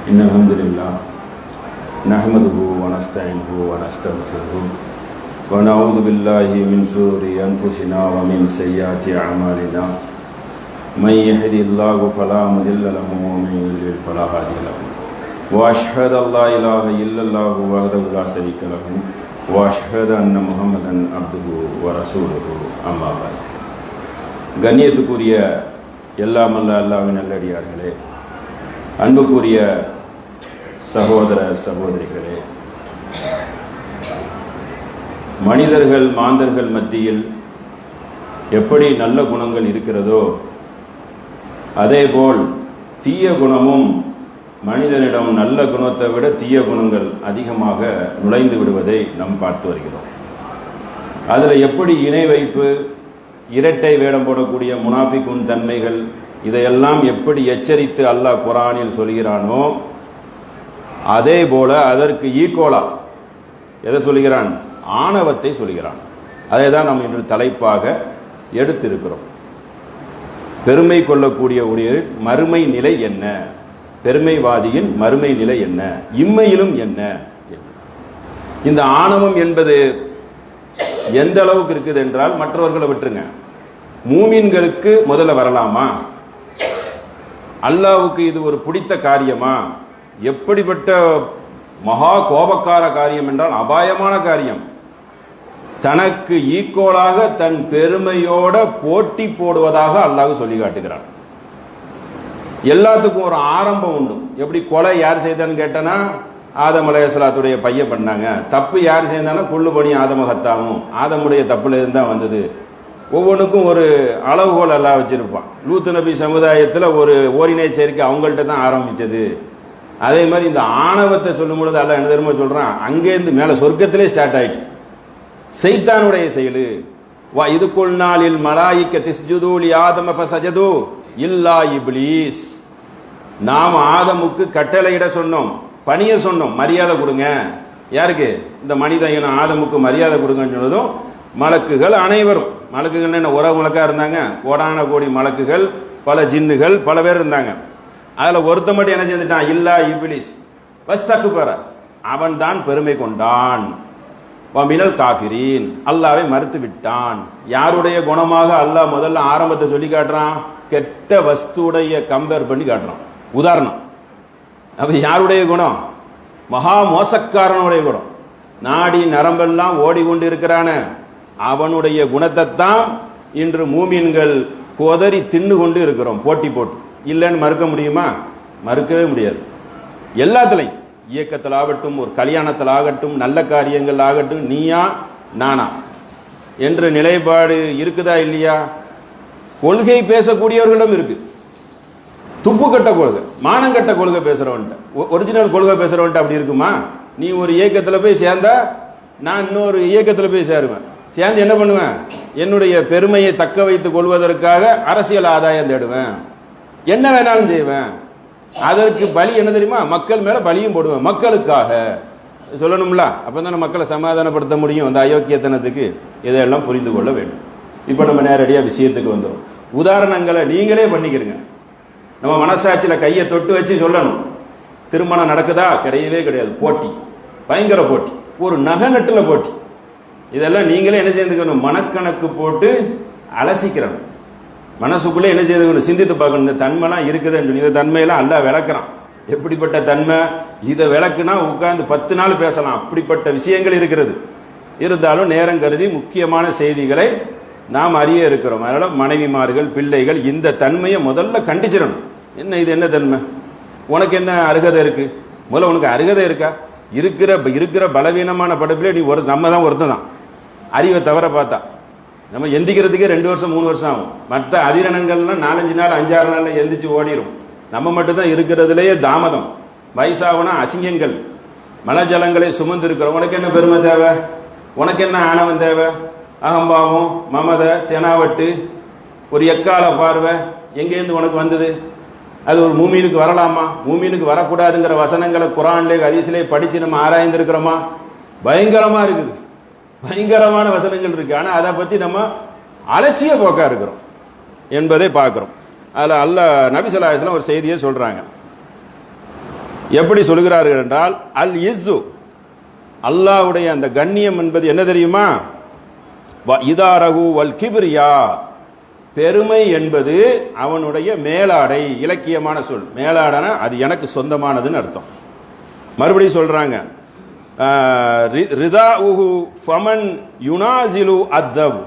إن الحمد لله نحمده ونستعينه ونستغفره ونعوذ بالله من شرور أنفسنا ومن سيئات أعمالنا من يهد الله فلا مضل له ومن يضلل فلا هادي له وأشهد أن لا إله إلا الله وحده لا شريك له وأشهد أن محمدا عبده ورسوله أما بعد. கண்ணியத்துக்குரிய எல்லாம் அல்ல அல்லாஹ்வின் நல்லடியார்களே, அன்புக்குரிய சகோதர சகோதரிகளே, மனிதர்கள் மாந்தர்கள் மத்தியில் எப்படி நல்ல குணங்கள் இருக்கிறதோ அதேபோல் தீய குணமும் மனிதனிடம் நல்ல குணத்தை விட தீய குணங்கள் அதிகமாக நுழைந்து விடுவதை நாம் பார்த்து வருகிறோம். அதில் எப்படி இணை வைப்பு, இரட்டை வேடம் போடக்கூடிய முனாஃபிக்குன் தன்மைகள், இதையெல்லாம் எப்படி எச்சரித்து அல்லாஹ் குர்ஆனில் சொல்கிறானோ அதே போல அதற்கு ஈக்குவலா எதை சொல்கிறான்? ஆணவத்தை சொல்கிறான். அதை தான் நாம் இன்று தலைப்பாக எடுத்திருக்கிறோம். பெருமை கொள்ளக்கூடிய உடைய மறுமை நிலை என்ன, பெருமைவாதியின் மறுமை நிலை என்ன, இம்மையிலும் என்ன? இந்த ஆணவம் என்பது எந்த அளவுக்கு இருக்குது என்றால், மற்றவர்களை விட்டுருங்க, மூமின்களுக்கு முதல்ல வரலாமா? அல்லாஹ்வுக்கு இது ஒரு பிடித்த காரியமா? எப்படிப்பட்ட மகா கோபக்கார காரியம் என்றால் அபாயமான காரியம். தனக்கு ஈக்குவலாக தன் பெருமையோட போட்டி போடுவதாக அல்லாஹ் சொல்லி காட்டுகிறான். எல்லாத்துக்கும் ஒரு ஆரம்பம் உண்டு. எப்படி கொலை யார் செய்தான்னு கேட்டனா ஆதம் அலைஹிஸ்ஸலாத்துடைய பையன் பண்ணாங்க. தப்பு யார் செய்தானா குல்லு பனி ஆதமகத்தாவும், ஆதமுடைய தப்புல இருந்தா வந்தது. ஒவ்வொன்றுக்கும் ஒரு அளவுகோல் எல்லாம் வச்சிருப்பான். லூத்து நபி சமுதாயத்தில் ஒரு ஓரினை சேர்க்கை அவங்கள்ட்ட தான் ஆரம்பிச்சது. அதே மாதிரி இந்த ஆணவத்தை சொல்லும் பொழுது அல்லாஹ் என்ன தெரியுமா சொல்றான்? அங்கேருந்து மேலே சொர்க்கத்திலே ஸ்டார்ட் ஆயிட்டு சைத்தானுடைய செயலு. வா இது குல்நாளில் மலாயிக்க திஸ்ஜுது லி ஆதம ஃபஸஜது இல்லா இப்லீஸ். நாம் ஆதமுக்கு கட்டளையிட சொன்னோம், பணிய சொன்னோம், மரியாதை கொடுங்க. யாருக்கு? இந்த மனித இனம் ஆதமுக்கு மரியாதை கொடுங்கன்னு சொன்னதும் மலக்குகள் அனைவரும், மலக்குகள் என்ன உறவு மலக்கா இருந்தாங்க, கோடான கோடி மலக்குகள், பல ஜின்னுகள், பல பேர் இருந்தாங்க. அதில் ஒருத்த மட்டும் என்ன செஞ்சுட்டான்? இல்லா இப்லீஸ் வஸ்தக்பர, அவன் தான் பெருமை கொண்டான். வமினல் காஃபிரீன், அல்லாஹ்வை மறுத்து விட்டான். யாருடைய குணமாக அல்லாஹ் முதல்ல ஆரம்பத்தை சொல்லி காட்டுறான்? கெட்ட வஸ்துடைய கம்பேர் பண்ணி காட்டுறான். உதாரணம். அப்ப யாருடைய குணம்? மகா மோசக்காரனுடைய குணம். நாடி நரம்பெல்லாம் ஓடிக்கொண்டு இருக்கிறான அவனுடைய குணத்தை தான் இன்று மூமின்கள் கொதறி தின்னு கொண்டு இருக்கிறோம், போட்டி போட்டு. இல்லைன்னு மறுக்க முடியுமா? மறுக்கவே முடியாது. எல்லாத்துலையும், இயக்கத்தில் ஆகட்டும், ஒரு கல்யாணத்தில் ஆகட்டும், நல்ல காரியங்கள் ஆகட்டும், நீயா நானா என்ற நிலைப்பாடு இருக்குதா இல்லையா? கொள்கை பேசக்கூடியவர்களிடம் இருக்கு. துப்பு கட்ட கொள்கை, மானங்கட்ட கொள்கை பேசுறவன்ட்ட, ஒரிஜினல் கொள்கை பேசுறவன்ட்ட அப்படி இருக்குமா? நீ ஒரு இயக்கத்தில் போய் சேர்ந்தா நான் இன்னொரு இயக்கத்தில் போய் சேருவேன். சேர்ந்து என்ன பண்ணுவேன்? என்னுடைய பெருமையை தக்க வைத்துக் கொள்வதற்காக அரசியல் ஆதாயம் தேடுவேன், என்ன வேணாலும் செய்வேன். அதற்கு பலி என்ன தெரியுமா? மக்கள் மேல பலியும் போடுவேன். மக்களுக்காக சொல்லணும்ல, அப்பதானே மக்களை சமாதானப்படுத்த முடியும். அந்த அயோக்கியத்தனத்துக்கு இதையெல்லாம் புரிந்து கொள்ள வேண்டும். இப்போ நம்ம நேரடியாக விஷயத்துக்கு வந்துடும். உதாரணங்களை நீங்களே பண்ணிக்கிறீங்க. நம்ம மனசாட்சியில கையை தொட்டு வச்சு சொல்லணும். திருமணம் நடக்குதா? கிடையவே கிடையாது. போட்டி, பயங்கர போட்டி, ஒரு நகை நட்டுல போட்டி. இதெல்லாம் நீங்களே என்ன செய்துக்கணும்? மனக்கணக்கு போட்டு அலசிக்கிறணும். மனசுக்குள்ளே என்ன செய்துக்கணும்? சிந்தித்து பார்க்கணும். இந்த தன்மைலாம் இருக்குதுன்னு. இந்த தன்மையெல்லாம் அல்லாஹ் விளக்குறான். எப்படிப்பட்ட தன்மை? இதை விளக்குனா உட்கார்ந்து 10 நாள் பேசலாம். அப்படிப்பட்ட விஷயங்கள் இருக்கிறது. இருந்தாலும் நேரம் கருதி முக்கியமான செய்திகளை நாம் அறிய இருக்கிறோம். அதனால மனைவிமார்கள், பிள்ளைகள் இந்த தன்மையை முதல்ல கண்டிச்சிடணும். என்ன இது, என்ன தன்மை? உனக்கு என்ன அருகதை இருக்கு? முதல்ல உனக்கு அருகதை இருக்கா? இருக்கிற பலவீனமான படைப்பிலே நீ நம்ம தான் ஒருத்தன் தான். அறிவை தவிர பார்த்தா நம்ம எந்திக்கிறதுக்கே 2 வருஷம் 3 வருஷம் ஆகும். மற்ற அதிரணங்கள்லாம் 4-5 நாள் 5-6 நாள்ல எந்திரிச்சு ஓடிடும். நம்ம மட்டும்தான் இருக்கிறதுலேயே தாமதம். வயசாகுனா அசிங்கங்கள், மலஜலங்களை சுமந்து இருக்கிறோம். உனக்கு என்ன பெருமை தேவை? உனக்கு என்ன ஆணவம் தேவை? அகம்பாவம், மமத, தெனாவட்டு, ஒரு எக்கால பார்வை எங்கேருந்து உனக்கு வந்தது? அது ஒரு மூமீனுக்கு வரலாமா? மூமீனுக்கு வரக்கூடாதுங்கிற வசனங்களை குர்ஆன்லே ஹதீஸ்லே படிச்சு நம்ம ஆராய்ந்திருக்கிறோமா? பயங்கரமா இருக்குது, பயங்கரமான வசனங்கள் இருக்கு. ஆனா அதை பத்தி நம்ம அலட்சிய போக்கா இருக்கிறோம் என்பதை பார்க்கிறோம். அதில் அல்லாஹ் நபி ஸல்லல்லாஹு அலைஹி வஸல்லம் ஒரு செய்தியை சொல்றாங்க. எப்படி சொல்கிறார்கள் என்றால், அல் இஸ்ஸு, அல்லாஹ்வுடைய அந்த கண்ணியம் என்பது என்ன தெரியுமா? இதாரகு வல் கிப்ரியா, பெருமை என்பது அவனுடைய மேலாடை. இலக்கியமான சொல். மேலாடனா அது எனக்கு சொந்தமானதுன்னு அர்த்தம். மறுபடியும் சொல்றாங்க, ரிதாஉஹு ஃபமன் யுனாசிலு அத்தப்,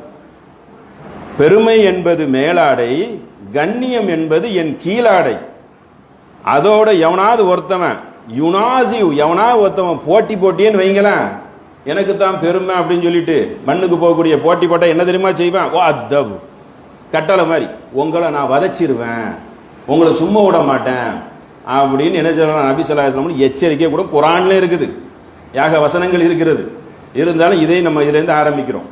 பெருமை என்பது மேலாடை, கண்ணியம் என்பது என் கீழாடை. அதோட எவனாவது ஒருத்தவன் யுனாசிவ், எவனாவது ஒருத்தவன் போட்டி போட்டின்னு வைங்களேன், எனக்கு தான் பெருமை அப்படின்னு சொல்லிட்டு மண்ணுக்கு போகக்கூடிய போட்டி போட்டா என்ன தெரியுமா செய்வேன்? ஓ அத்தப், கட்டளை மாதிரி, உங்களை நான் வதச்சிருவேன், உங்களை சும்மா விட மாட்டேன் அப்படின்னு என்ன சொல்றான் நபி ஸல்லல்லாஹு அலைஹி வஸல்லம். எச்சரிக்கை கூட குர்ஆன்ல இருக்குது, யாக வசனங்கள் இருக்கிறது. இருந்தாலும் இதை நம்ம இதிலேருந்து ஆரம்பிக்கிறோம்.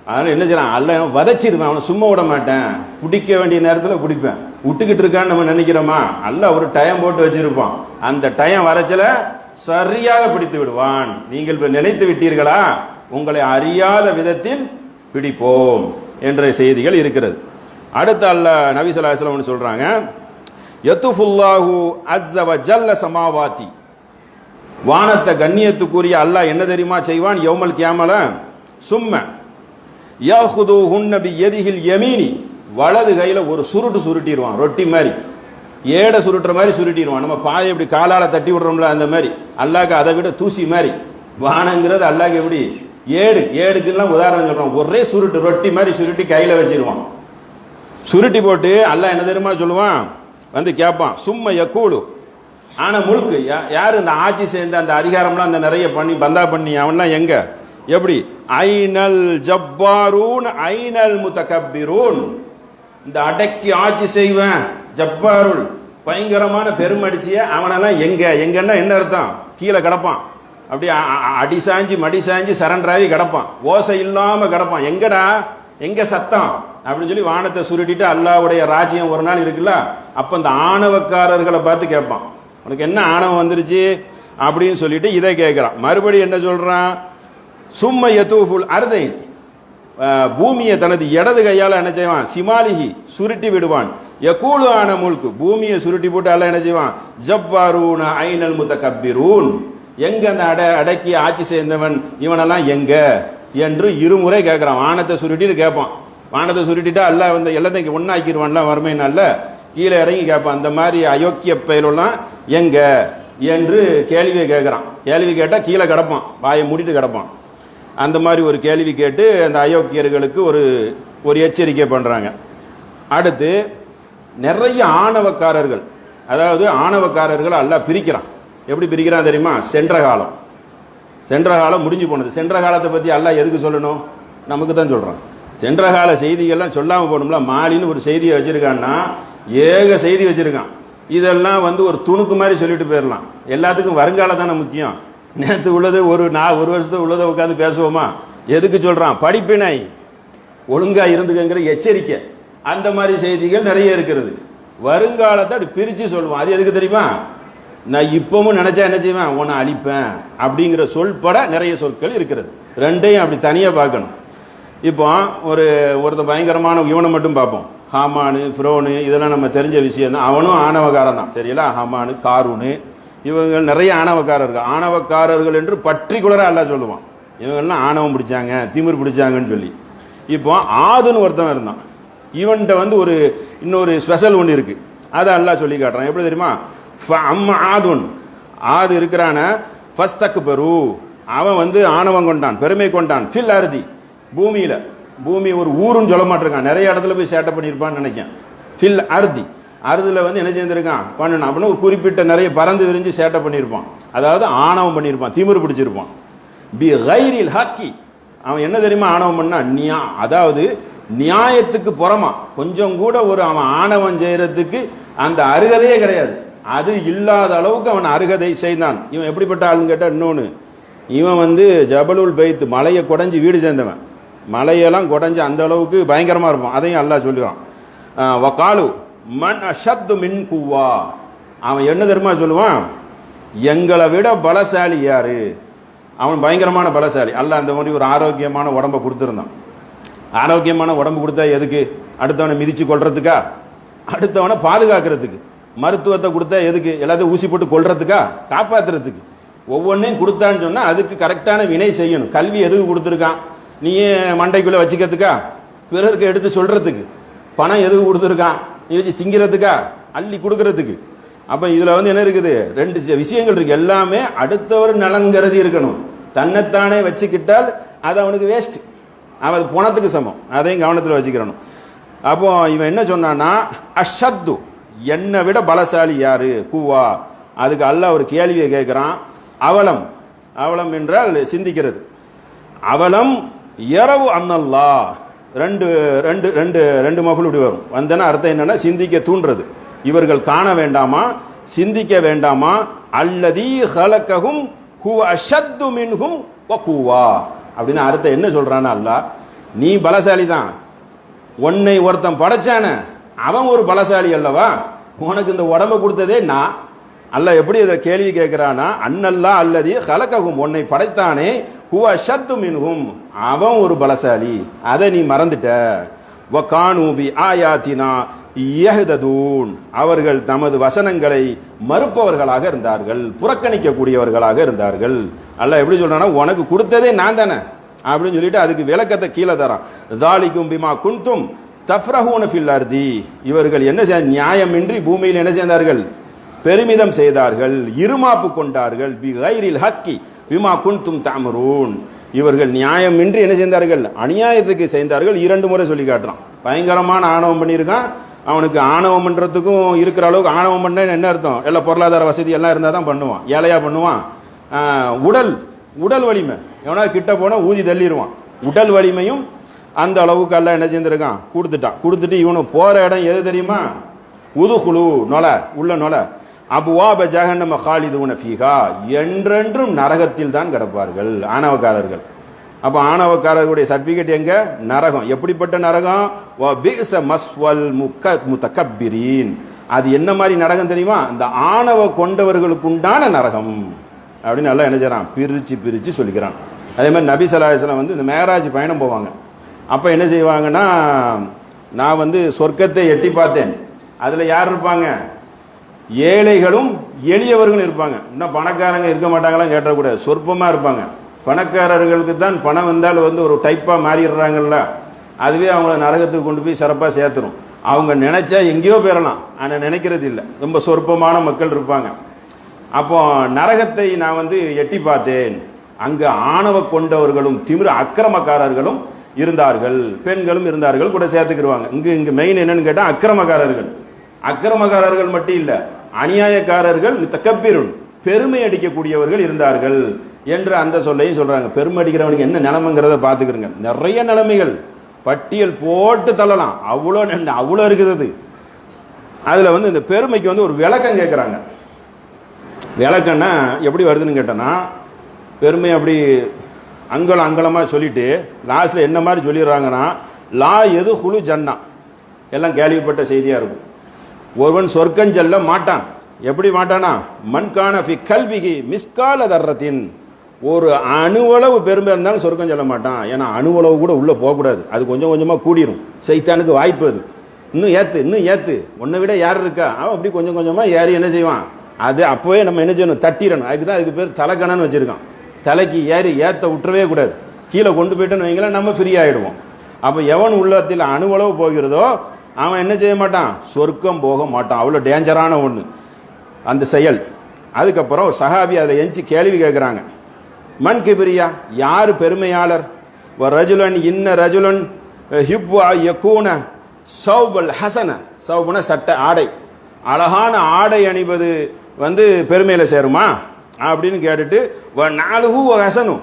அதனால என்ன செய்யலாம், அல்ல வதச்சிருவேன், அவனை சும்மா விட மாட்டேன், பிடிக்க வேண்டிய நேரத்தில் பிடிப்பேன். விட்டுக்கிட்டு இருக்கான்னு நம்ம நினைக்கிறோமா? அல்ல ஒரு டைம் போட்டு வச்சிருப்பான், அந்த டைம் வரச்சல சரியாக பிடித்து விடுவான். நீங்கள் நினைத்து விட்டீர்களா, உங்களை அறியாத விதத்தில் பிடிப்போம் என்ற செய்திகள் இருக்கிறது. அடுத்து அல்லாஹ் நபி ஸல்லல்லாஹு அலைஹி வஸல்லம் சொல்றாங்க, யத்துஃபுல்லாஹு அஸ்ஸ வ ஜல்ல சமாவாதி, வானத்தை கண்ணியத்துக்குரிய அல்லாஹ் என்ன தெரியுமா செய்வான்? யௌமல் கியாமல சும்ம யஹுதுஹுன்ன பியதிஹில் யமீனி, வலது கையில ஒரு சுருட்டு சுருட்டிடுவான், ரொட்டி மாதிரி, ஏடை சுருட்டுற மாதிரி சுருட்டிடுவான். நம்ம பாயை இப்படி காலால தட்டி விடுறோம்ல, அந்த மாதிரி. அல்லாஹ்க்கு அதை விட தூசி மாதிரி. வானங்கிறது அல்லாஹ்க்கு எப்படி ஏடு, ஏடுக்குலாம் உதாரணம் சொல்றோம். ஒரே சுருட்டு ரொட்டி மாதிரி சுருட்டி கையில வச்சிருவான். சுருட்டி போட்டு அல்லாஹ் என்ன தெரியுமா சொல்லுவான்? வந்து கேட்பான், சும்ம யக்கூலு, ஆனா முழுக்கு யாரு இந்த ஆட்சி சேர்ந்த அந்த அதிகாரம்லாம் அந்த நிறைய பண்ணி பந்தா பண்ணி அவன்லாம் எங்க, எப்படி? ஐனல் ஜப்பாரூன் ஐனல் முத்தகப்பிரூன், இந்த அடக்கி ஆட்சி செய்வேன் ஜப்பாருல், பயங்கரமான பெருமடிச்சிய அவனெல்லாம் எங்க, எங்கன்னா என்ன அர்த்தம்? கீழே கிடப்பான், அப்படியே அடி சாஞ்சி மடி சாஞ்சி சரண்டராகி கிடப்பான், ஓசை இல்லாம கிடப்பான். எங்கடா, எங்க சத்தம் அப்படின்னு சொல்லி வானத்தை சுருட்டிட்டு அல்லாஹ்வுடைய ராஜ்யம் ஒரு நாள் இருக்குல்ல, அப்ப அந்த ஆணவக்காரர்களை பார்த்து கேட்பான், உனக்கு என்ன ஆணவம் வந்துருச்சு அப்படின்னு சொல்லிட்டு இதை கேட்கிறான். மறுபடியும் என்ன சொல்றான்? சும்ம யதூஃபுல் அர்தை, பூமியை தனது இடது கையால என்ன செய்வான்? சிமாலிஹி, சுருட்டி விடுவான். யகூலு ஆன முல்கு, பூமியை சுருட்டி போட்டு அல்ல என்ன செய்வான்? ஜப்பாரூன ஐனல் முத்தகப்பிரூன், எங்க அந்த அடக்கி ஆட்சி சேர்ந்தவன் இவனெல்லாம் எங்க என்று இருமுறை கேட்கிறான். வானத்தை சுருட்டிட்டு கேட்பான். வானத்தை சுருட்டிட்டா அல்ல வந்து எல்லாத்தையும் ஒன்னாக்கிடுவான்லாம் வறுமை நல்ல கீழே இறங்கி கேட்பான். அந்த மாதிரி அயோக்கிய பெயரெல்லாம் எங்க என்று கேள்வியை கேட்கிறான். கேள்வி கேட்டா கீழே கிடப்பான், வாயை மூடிட்டு கிடப்பான். அந்த மாதிரி ஒரு கேள்வி கேட்டு அந்த அயோக்கியர்களுக்கு ஒரு எச்சரிக்கை பண்றாங்க. அடுத்து நிறைய ஆணவக்காரர்கள், அதாவது ஆணவக்காரர்கள் அல்லாஹ் பிரிக்கிறான். எப்படி பிரிக்கிறான் தெரியுமா? சென்ற காலம் முடிஞ்சு போனது. சென்ற காலத்தை பத்தி அல்லாஹ் எதுக்கு சொல்லணும்? நமக்கு தான் சொல்றான். சென்ற கால செய்திகள்லாம் சொல்லாம போகணும்ல. மாலின்னு ஒரு செய்தியை வச்சிருக்கான்னா ஏக செய்தி வச்சிருக்கான். இதெல்லாம் வந்து ஒரு துணுக்கு மாதிரி சொல்லிட்டு போயிடலாம். எல்லாத்துக்கும் வருங்காலம் தானே முக்கியம். நேற்று உள்ளது ஒரு வருஷத்துக்கு உள்ளதை உட்காந்து பேசுவோமா? எதுக்கு சொல்றான்? படிப்பினை, ஒழுங்கா இருந்துங்கிற எச்சரிக்கை. அந்த மாதிரி செய்திகள் நிறைய இருக்கிறது. வருங்காலத்தை அப்படி பிரிச்சு சொல்லுவான். அது எதுக்கு தெரியுமா? நான் இப்பவும் நினைச்சா என்ன செய்வேன்? உன்னை அழிப்பேன் அப்படிங்கிற சொல்பட நிறைய சொற்கள் இருக்கிறது. ரெண்டையும் அப்படி தனியா பார்க்கணும். இப்போ ஒருத்த பயங்கரமான இவனை மட்டும் பார்ப்போம். ஹாமானு ஃபிரோனு இதெல்லாம் நம்ம தெரிஞ்ச விஷயம் தான். அவனும் ஆணவக்காரன் தான், சரிங்களா? ஹாமானு காரூனு இவங்க நிறைய ஆணவக்காரர்கள். ஆணவக்காரர்கள் என்று பர்டிகுலரா அல்லாஹ் சொல்லுவான். இவங்கெல்லாம் ஆணவம் பிடிச்சாங்க, திமிர் பிடிச்சாங்கன்னு சொல்லி. இப்போ ஆதுன்னு ஒருத்தவன் இருந்தான். இவன்கிட்ட வந்து இன்னொரு ஸ்பெஷல் ஒன்று இருக்கு. அதை அல்லாஹ் சொல்லி காட்டுறான். எப்படி தெரியுமா? ஆதுன், ஆது இருக்கிறான ஃபஸ்தக்பரு, அவன் வந்து ஆணவம் கொண்டான், பெருமை கொண்டான். ஃபில் அர்தி, பூமியில, பூமி ஒரு ஊருன்னு சொல்ல மாட்டிருக்கான், நிறைய இடத்துல போய் சேட்டை பண்ணியிருப்பான்னு நினைக்கிறேன். ஃபில் அர்தி, அறுதுல வந்து என்ன செய்திருக்கான்? பண்ணணும் அப்படின்னு ஒரு குறிப்பிட்ட நிறைய பறந்து விரிஞ்சு சேட்டை பண்ணியிருப்பான். அதாவது ஆணவம் பண்ணியிருப்பான், திமிரு பிடிச்சிருப்பான். பி கைரில் ஹக்கி, அவன் என்ன தெரியுமா ஆணவம் பண்ணா? அதாவது நியாயத்துக்கு புறமா கொஞ்சம் கூட அவன் ஆணவம் செய்யறதுக்கு அந்த அருகதையே கிடையாது. அது இல்லாத அளவுக்கு அவன் அருகதை செய்தான். இவன் எப்படிப்பட்ட ஆளுன்னு கேட்டா, இன்னொன்னு, இவன் வந்து ஜபலுல் பைத், மலையை குடைஞ்சி வீடு சேர்ந்தவன். மலையெல்லாம் குடைஞ்சி அந்த அளவுக்கு பயங்கரமா இருப்பான். அதையும் அல்லாஹ் சொல்லுவான். வகாலு மன் அஷத்து மின் குவா, அவன் என்ன தெரியுமா சொல்லுவான்? எங்களை விட பலசாலி யாரு? அவன் பயங்கரமான பலசாலி. அல்லாஹ் அந்த மாதிரி ஒரு ஆரோக்கியமான உடம்பை கொடுத்துருந்தான். ஆரோக்கியமான உடம்பு கொடுத்தா எதுக்கு? அடுத்தவனை மிதிச்சு கொள்றதுக்கா? அடுத்தவனை பாதுகாக்கிறதுக்கு. மருத்துவத்தை கொடுத்தா எதுக்கு? எல்லாத்தையும் ஊசி போட்டு கொல்றதுக்கா? காப்பாத்துறதுக்கு. ஒவ்வொன்றையும் கொடுத்தான்னு சொன்னா அதுக்கு கரெக்டான வினை செய்யணும். கல்வி எதுக்கு கொடுத்துருக்கான்? நீயே மண்டைக்குள்ள வச்சுக்கிறதுக்கா? பிறருக்கு எடுத்து சொல்றதுக்கு. பணம் எதுக்கு கொடுத்துருக்கான்? நீ வச்சு திங்கிறதுக்கா? அள்ளி கொடுக்கறதுக்கு. அப்ப இதுல என்ன இருக்குது? ரெண்டு விஷயங்கள் இருக்கு. எல்லாமே அடுத்தவர் நலன்கிறது இருக்கணும். தன்னைத்தானே வச்சுக்கிட்டால் அது அவனுக்கு வேஸ்ட், அவன் பணத்துக்கு சமம். அதையும் கவனத்தில் வச்சுக்கிறணும். அப்போ இவன் என்ன சொன்னான்னா, அஷத்து, என்னை விட பலசாலி யாரு? கூவா. அதுக்கு அல்லாஹ் ஒரு கேள்வியை கேட்கிறான். அவலம், அவலம் என்றால் சிந்திக்கிறது. அவலம் இரவு அன்னல்லா, ரெண்டு ரெண்டு ரெண்டு ரெண்டு மகள் இப்படி வரும். வந்தனா அர்த்தம் என்னன்னா, சிந்திக்க தூண்டுறது. இவர்கள் காண வேண்டாமா, சிந்திக்க வேண்டாமா? அல்லதி ஹலக்கஹும் ஹுவ அஷத்து மின்ஹும் வகுவா அப்படின்னு அர்த்தம் என்ன சொல்றானா அல்லாஹ், நீ பலசாலி தான், உன்னை ஒருத்தன் படைச்சான அவன் ஒரு பலசாலி அல்லவா? உனக்கு இந்த உடம்பை கொடுத்ததே நான். அல்லாஹ் எப்படி இதை கேள்வி கேட்கிறானா, அன்னல்லா அல்லதி ஹலக்கஹும், உன்னை படைத்தானே, ஹுவ அஷத்து மின்ஹும், அவன் ஒரு பலசாலி. அதை நீ மறந்துட்ட. வகானு பி ஆயாத்தினா யஹ்ததூன், அவர்கள் தமது வசனங்களை மறுப்பவர்களாக இருந்தார்கள், புறக்கணிக்கக்கூடியவர்களாக இருந்தார்கள். அல்லாஹ் எப்படி சொல்றானா, உனக்கு கொடுத்ததே நான் தானே அப்படின்னு சொல்லிட்டு அதுக்கு விளக்கத்தை கீழே தரான். தாலிக்கும் பிமா குன்தும் தஃப்ரஹூன ஃபில் அர்தி, இவர்கள் என்ன செய்ய, நியாயமின்றி பூமியில் என்ன செய்தார்கள்? பெருமிதம் செய்தார்கள், இருமாப்பு கொண்டார்கள். பி கைரில் ஹக்கி பிமா குன்தும் தஅமரூன், இவர்கள் நியாயமின்றி என்ன செய்தார்கள்? அநியாயத்துக்கு செய்தார்கள். 2 முறை சொல்லி காட்டுறான். பயங்கரமான ஆணவம் பண்ணியிருக்கான். அவனுக்கு ஆணவம் பண்றதுக்கும் இருக்கிற அளவுக்கு ஆணவம் பண்ண என்ன அர்த்தம்? எல்லா பொருளாதார வசதி எல்லாம் இருந்தால் தான் பண்ணுவான். ஏழையா பண்ணுவான்? உடல் வலிமை, எவனா கிட்ட போனா ஊதி தள்ளிடுவான். உடல் வலிமையும் அந்த அளவுக்கு எல்லாம் என்ன செஞ்சிருக்கான்? கொடுத்துட்டு இவனு போற இடம் எது தெரியுமா? உதுகுலு, நொல, உள்ள நொல. அபுவாப ஜஹன்னம காலிதுன ஃபீஹா, என்றென்றும் நரகத்தில் தான் கிடப்பார்கள் ஆணவக்காரர்கள். அப்ப ஆணவக்காரர்களுடைய சர்டிபிகேட் எங்க? நரகம். எப்படிப்பட்ட நரகம்? வபிஸ மஸ்வல் முத்தகப்பிரீன், அது என்ன மாதிரி நரகம் தெரியுமா? இந்த ஆணவ கொண்டவர்களுக்கு உண்டான நரகம் அப்படின்னு நல்லா என்ன செய்யறான்? பிரிச்சு சொல்லிக்கிறான். அதே மாதிரி நபி ஸல்லல்லாஹு அலைஹி வஸல்லம் இந்த மேராஜ் பயணம் போவாங்க. அப்ப என்ன செய்வாங்கன்னா, நான் சொர்க்கத்தை எட்டி பார்த்தேன். அதுல யார் இருப்பாங்க? ஏழைகளும் எளியவர்களும் இருப்பாங்க. இன்னும் பணக்காரங்க இருக்க மாட்டாங்களாம் கேட்டக்கூடாது, சொற்பமா இருப்பாங்க. பணக்காரர்களுக்கு தான் பணம் வந்தால் ஒரு டைப்பா மாறிடுறாங்கல்ல, அதுவே அவங்கள நரகத்துக்கு கொண்டு போய் சிறப்பா சேர்த்துரும். அவங்க நினைச்சா எங்கேயோ பெறலாம், ஆனா நினைக்கிறது இல்லை. ரொம்ப சொற்பமான மக்கள் இருப்பாங்க. அப்போ நரகத்தை நான் எட்டி பார்த்தேன். அங்க ஆணவ கொண்டவர்களும் திமிர அக்கிரமக்காரர்களும் இருந்தார்கள், பெண்களும் இருந்தார்கள் கூட சேர்த்துக்கிடுவாங்க. இங்க மெயின் என்னன்னு கேட்டா அக்கிரமக்காரர்கள் மட்டும் இல்ல, அநியாயக்காரர்கள், தக்கபீருன், பெருமை அடிக்கக்கூடியவர்கள் இருந்தார்கள் என்று அந்த சொல்லையும் சொல்றாங்க. பெருமை அடிக்கிறவனுக்கு என்ன நிலைமைங்கிறத பாத்துக்கிறங்க. நிறைய நிலைமைகள் பட்டியல் போட்டு தள்ளலாம், அவ்வளோ இருக்குது. அதுல இந்த பெருமைக்கு ஒரு விளக்கம் கேட்கிறாங்க. விளக்கம்னா எப்படி வருதுன்னு கேட்டோன்னா, பெருமை அப்படி அங்கலமா சொல்லிட்டு லாஸ்ட்ல என்ன மாதிரி சொல்லிடுறாங்கன்னா, லா எது குழு ஜன்னா, எல்லாம் கேள்விப்பட்ட செய்தியா இருக்கும். ஒருவன் சொர்க்கம் செல்ல மாட்டான். எப்படி மாட்டானா? மண்கான ஃபி கல்விகி மிஸ்கால தர்ரத்தின், ஒரு அணுவளவு பெருமை இருந்தாலும் சொர்க்கம் செல்ல மாட்டான். ஏன்னா அணுவளவு கூட உள்ள போகக்கூடாது, அது கொஞ்சம் கொஞ்சமா கூடிரும். சைத்தானுக்கு வாய்ப்பு அது. இன்னும் ஏத்து உன்னை விட யார் இருக்கா, அவன் அப்படி கொஞ்சம் கொஞ்சமா ஏறி என்ன செய்வான்? அது அப்பவே நம்ம என்ன செய்யணும்? தட்டிடணும். அதுக்குதான் அதுக்கு பேர் தலைக்கணன்னு வச்சிருக்கான். தலைக்கு ஏத்த விட்டுறவே கூடாது. கீழே கொண்டு போயிட்டோன்னு வைங்களேன், நம்ம ஃப்ரீ ஆயிடுவோம். அப்ப எவன் உள்ளத்தில் அணுவளவு போகிறதோ அவன் என்ன செய்ய மாட்டான்? சொர்க்கம் போக மாட்டான். அவ்வளவு டேஞ்சரான ஒண்ணு அந்த செயல். அதுக்கப்புறம் ஒரு சஹாபி அதை எஞ்சி கேள்வி கேட்கிறாங்க. மன் கிபிரியா, யாரு பெருமையாளர்? ரஜுலன் இன்ன ரஜுலன் ஹிப்பு யகூன சௌபல் ஹசன, சௌபன சட்ட ஆடை, அழகான ஆடை அணிவது பெருமையில சேருமா அப்படின்னு கேட்டுட்டு, நாலுஹு ஹசனு,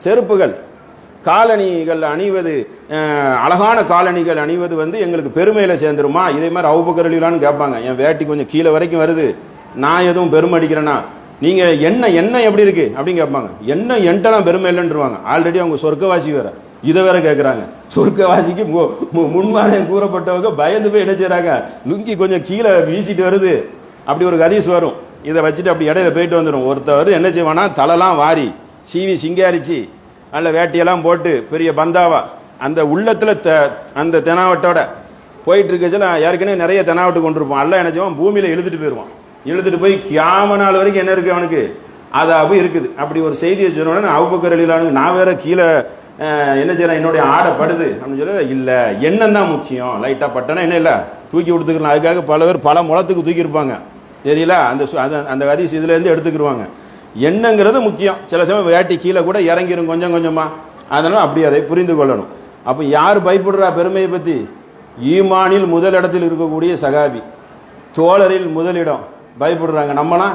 செருப்புகள் காலணிகள் அணிவது, அழகான காலணிகள் அணிவது எங்களுக்கு பெருமையில சேர்ந்துருமா? இதே மாதிரி அபூபக்கர் ரலியல்லாஹு கேட்பாங்க. என் வேட்டி கொஞ்சம் கீழே வரைக்கும் வருது, நான் எதுவும் பெருமை அடிக்கிறேன்னா, நீங்க என்ன எப்படி இருக்கு அப்படின்னு கேட்பாங்க. என்ன என்கிட்டலாம் பெருமை இல்லைன்றுவாங்க. ஆல்ரெடி அவங்க சொர்க்கவாசி வேற, இதை வேற கேட்கறாங்க. சொர்க்கவாசிக்கு முன்மாதிரி கூறப்பட்டவங்க பயந்து போய் என்ன செய்யறாங்க? லுங்கி கொஞ்சம் கீழே வீசிட்டு வருது, அப்படி ஒரு ஹதீஸ் வரும். இதை வச்சுட்டு அப்படி இடையில போயிட்டு வந்துடும். ஒருத்தவர் என்ன செய்வானா, தலைலாம் வாரி சீவி சிங்காரிச்சு நல்ல வேட்டியெல்லாம் போட்டு பெரிய பந்தாவா அந்த உள்ளத்துல அந்த தெனாவட்டோட போயிட்டு இருக்கச்சுல ஏற்கனவே நிறைய தெனாவட்டு கொண்டிருப்பான். அல்ல என்ன செய்வான், பூமியில இழுத்துட்டு போயிடுவான். இழுத்துட்டு போய் கியாம நாள் வரைக்கும் என்ன இருக்கு அவனுக்கு, அதாபு இருக்குது. அப்படி ஒரு செய்தியை சொன்னோடனே அபூபக்கர் ரலியல்லாஹு நான் வேற கீழே என்ன செய்யறேன், என்னுடைய ஆடை படுது அப்படின்னு சொல்ல, இல்ல எண்ணம் தான் முக்கியம், லைட்டா பட்டனா என்ன இல்ல தூக்கி கொடுத்துக்கலாம். அதுக்காக பல பேர் பல முளத்துக்கு தூக்கி இருப்பாங்க தெரியல. அந்த ஹதீஸ் இதுல இருந்து எடுத்துக்கிடுவாங்க. எண்ணங்கிறது முக்கியம். சில சமயம் வேட்டி கீழே கூட இறங்கிரும் கொஞ்சம் கொஞ்சமா. அதனால அப்படி அதை புரிந்து கொள்ளணும். அப்ப யார் பயப்படுறா பெருமையை பத்தி? ஈமானில் முதலிடத்தில் இருக்கக்கூடிய சகாபி, தோழரில் முதலிடம் பயப்படுறாங்க. நம்மளாம்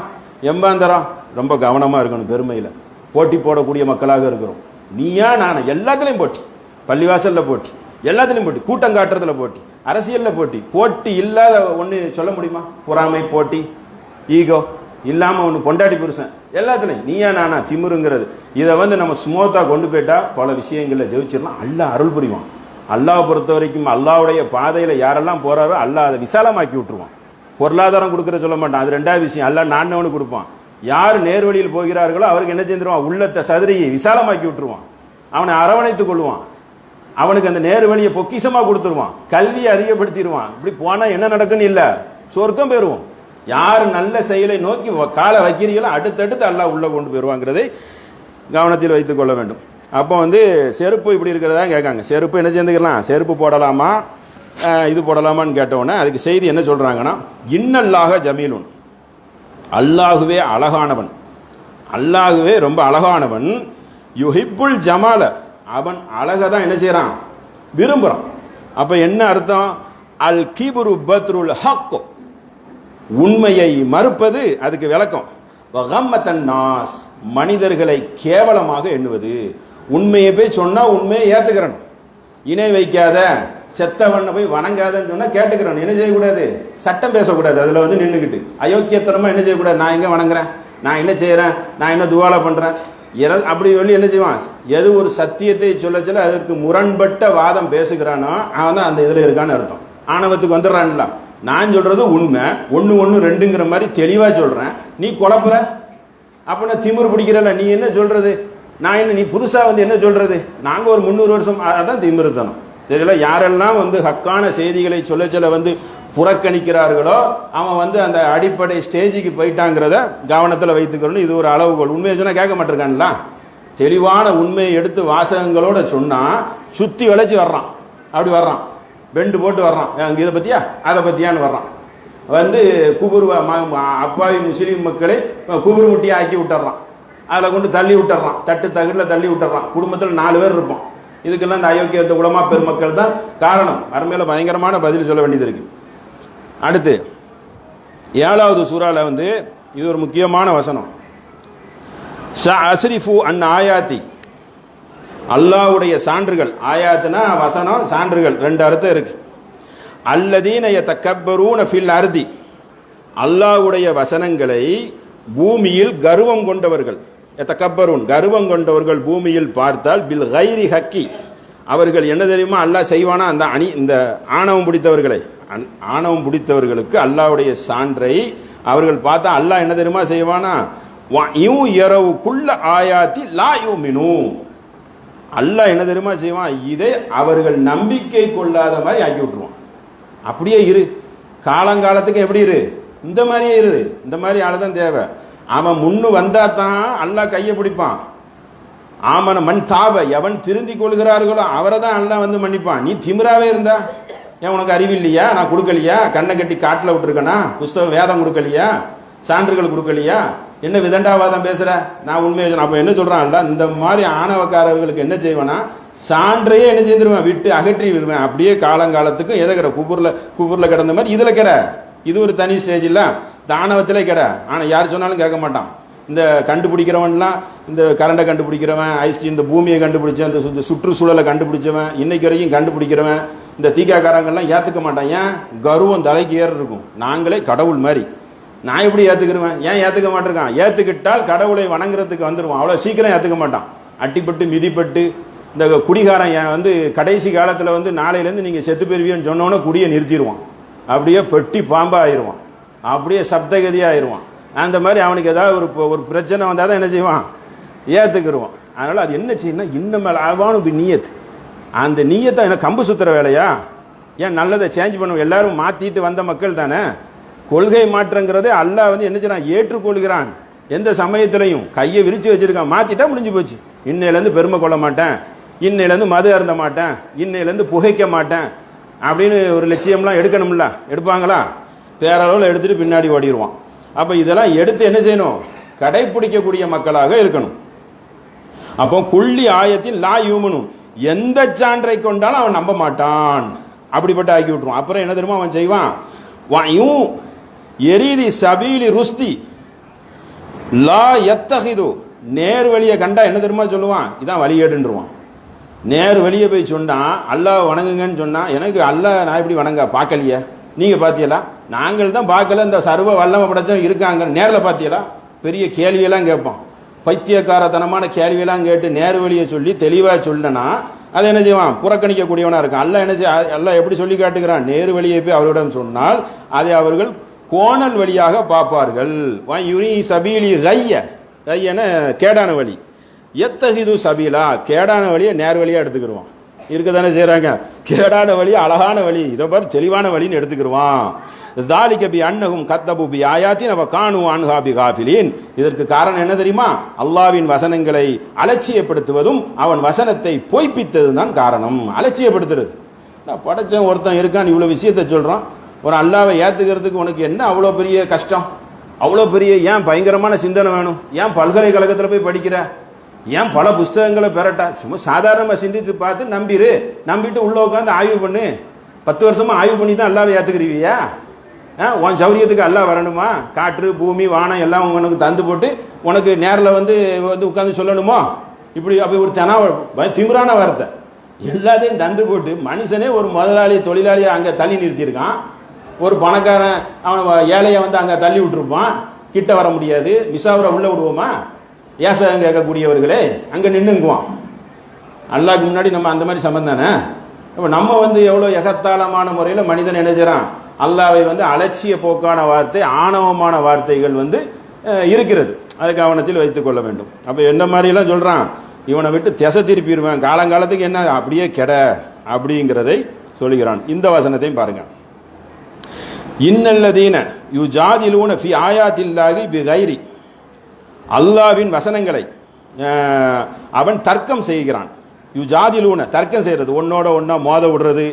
எம்பாந்தரம் ரொம்ப கவனமா இருக்கணும். பெருமையில போட்டி போடக்கூடிய மக்களாக இருக்கிறோம். நீயா நானா எல்லாத்துலயும் போட்டி, பள்ளிவாசல்ல போட்டி, எல்லாத்துலயும் போட்டி, கூட்டம் காட்டுறதுல போட்டி, அரசியல்ல போட்டி. போட்டி இல்லாத ஒண்ணு சொல்ல முடியுமா? பொறாமை, போட்டி, ஈகோ இல்லாம ஒண்ணு, பொண்டாட்டி புருஷன், எல்லாத்துலயும் நீயா நானா திமிருங்கிறது. இதை நம்ம ஸ்மூத்தா கொண்டு போயிட்டா பல விஷயங்கள்ல ஜெயிச்சிடலாம். அல்லாஹ் அருள் புரிவான். அல்லாஹ் பொறுத்த வரைக்கும் அல்லாஹ்வுடைய பாதையில யாரெல்லாம் போறாரோ அல்லாஹ் அதை விசாலமாக்கி விட்டுருவான். பொருளாதாரம் கொடுக்கற சொல்ல மாட்டான், அது ரெண்டாவது விஷயம். அல்லாஹ் நானவனுக்கு கொடுப்பான். யார் நேர்வழியில் போகிறார்களோ அவருக்கு என்ன செஞ்சிருவான், உள்ளத்தை சதுரியை விசாலமாக்கி விட்டுருவான். அவனை அரவணைத்துக் கொள்வான். அவனுக்கு அந்த நேர்வழியை பொக்கிஷமா கொடுத்துருவான். கல்வியை அதிகப்படுத்திடுவான். இப்படி போனா என்ன நடக்குன்னு இல்ல, சொர்க்கம் பெறுவோம். யார் நல்ல செயலை நோக்கி காலை வைக்கிறீங்களோ அடுத்தடுத்து அல்லாஹ் உள்ள கொண்டு போயிருவாங்கிறதை கவனத்தில் வைத்துக் கொள்ள வேண்டும். அப்போ செருப்பு இப்படி இருக்கிறதா கேட்காங்க. செருப்பு என்ன சேர்ந்துக்கலாம், செருப்பு போடலாமா இது போடலாமான்னு கேட்டவுடனே அதுக்கு செய்தி என்ன சொல்றாங்கன்னா, இன்னல்லாஹ ஜமீலுன், அல்லாஹுவே அழகானவன், அல்லாஹுவே ரொம்ப அழகானவன். யுஹிப்புல் ஜமால, அவன் அழகதான் என்ன செய்யறான், விரும்புறான். அப்ப என்ன அர்த்தம்? அல் கிபுரு பத்ருல் ஹக், உண்மையை மறுப்பது அதுக்கு விளக்கம். வகம்மத்தன் நாஸ், மனிதர்களை கேவலமாக எண்ணுவது. உண்மையை போய் சொன்னா உண்மையை ஏத்துக்கிறேன், இணை வைக்காத, செத்தவண்ண போய் வணங்காதன்னு சொன்னா கேட்டுக்கிறேன். என்ன செய்யக்கூடாது, சட்டம் பேசக்கூடாது. அதுல நின்றுக்கிட்டு அயோக்கியத்தனமா என்ன செய்யக்கூடாது, நான் எங்க வணங்குறேன், நான் என்ன செய்யறேன், நான் என்ன துவாலா பண்றேன், அப்படி சொல்லி என்ன செய்வான், எது ஒரு சத்தியத்தை சொல்ல அதற்கு முரண்பட்ட வாதம் பேசுகிறானோ அவன் தான் அந்த இதுல இருக்கான்னு அர்த்தம். ஆணவத்துக்கு வந்துடுறான்ல. நான் சொல்றது உண்மை, 1 1 2ங்கிற மாதிரி தெளிவா சொல்றேன், நீ குழப்புற. அப்ப நான் திமிரு பிடிக்கிறல, நீ என்ன சொல்றது, நான் என்ன, நீ புதுசா என்ன சொல்றது, நாங்க ஒரு 300 வருஷம், அதான் திமிருத்தனம். தெரியல. யாரெல்லாம் ஹக்கான செய்திகளை சொல்ல புறக்கணிக்கிறார்களோ அவன் அந்த அடிப்படை ஸ்டேஜுக்கு போயிட்டாங்கிறத கவனத்தில் வைத்துக்கணும். இது ஒரு அளவுகோல். உண்மையை சொன்னா கேட்க மாட்டிருக்கான்ல. தெளிவான உண்மையை எடுத்து வாசகங்களோட சொன்னா சுத்தி வளைச்சு வர்றான், அப்படி வர்றான், பெண்டு போட்டு வர்றான், இதை பத்தியா அதை பத்தியான்னு வர்றான். குபுரு அப்பாவி முஸ்லீம் மக்களை குபுரு முட்டியை ஆக்கி விட்டுறான், அதில் கொண்டு தள்ளி விட்டுறான், தட்டு தகுதியில் தள்ளி விட்டுறான். குடும்பத்தில் 4 பேர் இருப்போம். இதுக்கெல்லாம் இந்த அயோக்கியத்தை உலமா பெருமக்கள் தான் காரணம். அருமையில பயங்கரமான பதில் சொல்ல வேண்டியது இருக்கு. அடுத்து 7வது சூறால இது ஒரு முக்கியமான வசனம். அஸ்ரிஃபு அன் ஆயாத்தி, அல்லாஹ்வுடைய சான்றுகள். ஆயாத்துனா வசனம், சான்றுகள் 2 அர்த்தம் இருக்கு. அல்லதீன யதகப்பரூன ஃபில் அர்தி, அல்லாஹ்வுடைய வசனங்களை பூமியில் கர்வம் கொண்டவர்கள். யதகப்பரூன், கர்வம் கொண்டவர்கள் பூமியில் பார்த்தால் பில் கைரி ஹக்கி, அவர்கள் என்ன தெரியுமா அல்லாஹ் செய்வானா, அந்த இந்த ஆணவம் பிடித்தவர்களை, ஆணவம் பிடித்தவர்களுக்கு அல்லாஹ்வுடைய சான்றை அவர்கள் பார்த்தா அல்லாஹ் என்ன தெரியுமா செய்வானா, ஆயாத்தி லா யூமினூ, அல்லாஹ் என்ன தெரியுமா செய்வான், இதை அவர்கள் நம்பிக்கை கொள்ளாத மாதிரி ஆக்கி விட்டுருவான். அப்படியே இரு, காலங்காலத்துக்கு எப்படி இரு, இந்த மாதிரியே இரு. இந்த மாதிரி ஆளுதான் தேவை. அவன் முன்னு வந்தா தான் அல்லாஹ் கையை பிடிப்பான். ஆமன மண் தாப, எவன் திருந்தி கொள்கிறார்களோ அவரை தான் அல்லாஹ் மன்னிப்பான். நீ திமிராவே இருந்தா, ஏன் உனக்கு அறிவு இல்லையா, நான் கொடுக்கலையா, கண்ணை கட்டி காட்டில் விட்டுருக்கனா, புஸ்தகம் வேதம் கொடுக்கலையா, சான்றுகள் கொடுக்கலையா, என்ன விதண்டாவாதம் பேசுற, நான் உண்மையை அப்ப என்ன சொல்றான்ல, இந்த மாதிரி ஆணவக்காரர்களுக்கு என்ன செய்வேன்னா சான்றையே என்ன செய்திருவேன், விட்டு அகற்றி விடுவேன். அப்படியே காலங்காலத்துக்கு எதை கிட, குபுர்ல கிடந்த மாதிரி இதுல கிட. இது ஒரு தனி ஸ்டேஜ் இல்ல, தானவத்திலே கிட. ஆனா யார் சொன்னாலும் கேட்க மாட்டான். இந்த கண்டுபிடிக்கிறவன்லாம், இந்த கரண்டை கண்டுபிடிக்கிறவன், ஐஸ்டி இந்த பூமியை கண்டுபிடிச்சவன், இந்த சுற்றுச்சூழலை கண்டுபிடிச்சவன், இன்னைக்கு வரைக்கும் கண்டுபிடிக்கிறவன், இந்த தீக்காக்காரங்கள்லாம் ஏத்துக்க மாட்டான். ஏன், கர்வம் தலைக்கு ஏற இருக்கும். நாங்களே கடவுள் மாதிரி, நான் எப்படி ஏத்துக்கிறேன், ஏன் ஏத்துக்க மாட்டிருக்கான். ஏத்துக்கிட்டால் கடவுளை வணங்குறதுக்கு வந்துருவான். அவ்வளவு சீக்கிரம் ஏத்துக்க மாட்டான். அட்டிப்பட்டு மிதிப்பட்டு இந்த குடிகாரன் கடைசி காலத்துல நாளையிலேருந்து நீங்க செத்து பெறுவீன்னு சொன்னோன்னே குடியை நிறுத்திடுவான். அப்படியே பெட்டி பாம்பா ஆயிடுவான், அப்படியே சப்தகதி ஆயிடுவான். அந்த மாதிரி அவனுக்கு ஏதாவது ஒரு பிரச்சனை வந்தால் தான் என்ன செய்வான், ஏத்துக்கிடுவான். அதனால அது என்ன செய்யணும், இன்னும் ஆவானு நீயத்து, அந்த நீயத்தை என்ன கம்பு சுத்துற வேலையா, ஏன் நல்லதை சேஞ்ச் பண்ணுவோம், எல்லாரும் மாத்திட்டு வந்த மக்கள் தானே. கொள்கை மாற்றங்கிறதே அல்லாஹ் வந்து என்ன செய்யறான், ஏற்றுக்கொள்கிறான். எந்த சமயத்திலையும் கையை விரிச்சு வச்சிருக்கான், மாத்திட்டா முடிஞ்சு போச்சு. இன்னையிலேருந்து பெருமை கொள்ள மாட்டேன், இன்னையிலேருந்து மது அருந்த மாட்டேன், இன்னையிலேருந்து புகைக்க மாட்டேன் அப்படின்னு ஒரு லட்சியம்லாம் எடுக்கணும்ல, எடுப்பாங்களா? பேரளவில் எடுத்துட்டு பின்னாடி ஓடிடுவான். அப்ப இதெல்லாம் எடுத்து என்ன செய்யணும், கடைபிடிக்கக்கூடிய மக்களாக இருக்கணும். அப்போ குள்ளி ஆயத்தில் லா யூமனும், எந்த சான்றை கொண்டாலும் அவன் நம்ப மாட்டான், அப்படிப்பட்ட ஆக்கி விட்டுருவான். அப்புறம் என்ன தெரியுமா அவன் செய்வான், எரிதி சபீலி ருஸ்தி லா எத்தகிது, நேர் வழியை கண்டா என்ன தெரியுமா சொல்லுவான், இதான் வழிகேடுன்றுவான். நேர் வெளியே போய் சொன்னா அல்லாஹ் வணங்குங்கன்னு சொன்னா, எனக்கு அல்லாஹ் நான் எப்படி வணங்க பார்க்கலையே, நீங்க பாத்தீங்களா? நாங்கள் தான் பார்க்கல, இந்த சர்வ வல்லமை படைச்சவங்க இருக்காங்க, நேரில் பாத்தீங்களா? பெரிய கேள்வியெல்லாம் கேட்பான், பைத்தியக்காரத்தனமான கேள்வியெல்லாம் கேட்டு நேர் வழியை சொல்லி தெளிவாக சொல்லனா அதை என்ன செய்வான், புறக்கணிக்கக்கூடியவனா இருக்கான். அல்லாஹ் என்ன செய்ய, அல்லாஹ் எப்படி சொல்லி காட்டுகிறான், நேர் வழியை போய் அவரிடம் சொன்னால் அதை அவர்கள் கோணல் வழியாக பார்ப்பார்கள். சபீலி கையன கேடான வழி, எத்தகிது சபீலா, கேடான வழியை நேர் வழியா எடுத்துக்கிடுவான். இருக்கதானே செய்யறாங்க, கேடான வழி அழகான வழி, இதை பார்த்து தெளிவான வழின்னு எடுத்துக்கிடுவான். தாலிக பி அன்னஹும் கத்தபு பி ஆயாத்தின் அவ கானு அன்ஹா பி காஃபிலின். இதற்கு காரணம் என்ன தெரியுமா, அல்லாஹ்வின் வசனங்களை அலட்சியப்படுத்துவதும் அவன் வசனத்தை பொய்ப்பித்ததும் தான் காரணம். அலட்சியப்படுத்துறது, படைச்சவன் ஒருத்தன் இருக்கான், இவ்வளவு விஷயத்தை சொல்றான், ஒரு அல்லாவை ஏத்துக்கிறதுக்கு உனக்கு என்ன அவ்வளோ பெரிய கஷ்டம், அவ்வளோ பெரிய ஏன் பயங்கரமான சிந்தனை வேணும், ஏன் பல்கலைக்கழகத்தில் போய் படிக்கிற, ஏன் பல புஸ்தகங்களை பெறட்டா, சும்மா சாதாரணமாக சிந்தித்து பார்த்து நம்பிரு, நம்பிட்டு உள்ள உட்காந்து ஆய்வு பண்ணு. 10 வருஷமா ஆய்வு பண்ணி தான் அல்லாவை ஏத்துக்கிறீவியா? உன் சௌரியத்துக்கு அல்லாஹ் வரணுமா? காற்று பூமி வானம் எல்லாம் உனக்கு தந்து போட்டு உனக்கு நேரில் வந்து உட்காந்து சொல்லணுமோ? இப்படி அப்படி ஒரு திமிரான வார்த்தை. எல்லாத்தையும் தந்து போட்டு மனுஷனே ஒரு முதலாளி தொழிலாளியை அங்கே தள்ளி நிறுத்தியிருக்கான், ஒரு பணக்காரன் அவன் ஏழையை வந்து அங்கே தள்ளி விட்டுருப்பான், கிட்ட வர முடியாது, மிசாவரை உள்ள விடுவோமா? ஏசகம் கேட்கக்கூடியவர்களே அங்கே நின்னுங்குவான். அல்லாஹ்க்கு முன்னாடி நம்ம அந்த மாதிரி சம்பந்தம் தானே. இப்போ நம்ம வந்து எவ்வளோ எகத்தாளமான முறையில் மனிதன் என்ன செய்கிறான், அல்லாவை வந்து அலட்சிய போக்கான வார்த்தை, ஆணவமான வார்த்தைகள் வந்து இருக்கிறது, அதை கவனத்தில் வைத்துக் கொள்ள வேண்டும். அப்போ என்ன மாதிரிலாம் சொல்கிறான், இவனை விட்டு திசை திருப்பிடுவேன், காலங்காலத்துக்கு என்ன அப்படியே கெட அப்படிங்கிறதை சொல்லுகிறான். இந்த வசனத்தையும் பாருங்க, இன்னல்லதீன யுஜாதிலூன ஃபி ஆயாத்தில்லாஹி பிகைரி, அல்லாஹ்வின் வசனங்களை அவன் தர்க்கம் செய்கிறான். யுஜாதிலூன தர்க்கம் செய்யறது, ஒன்னோட ஒன்னா மோத விடுறது,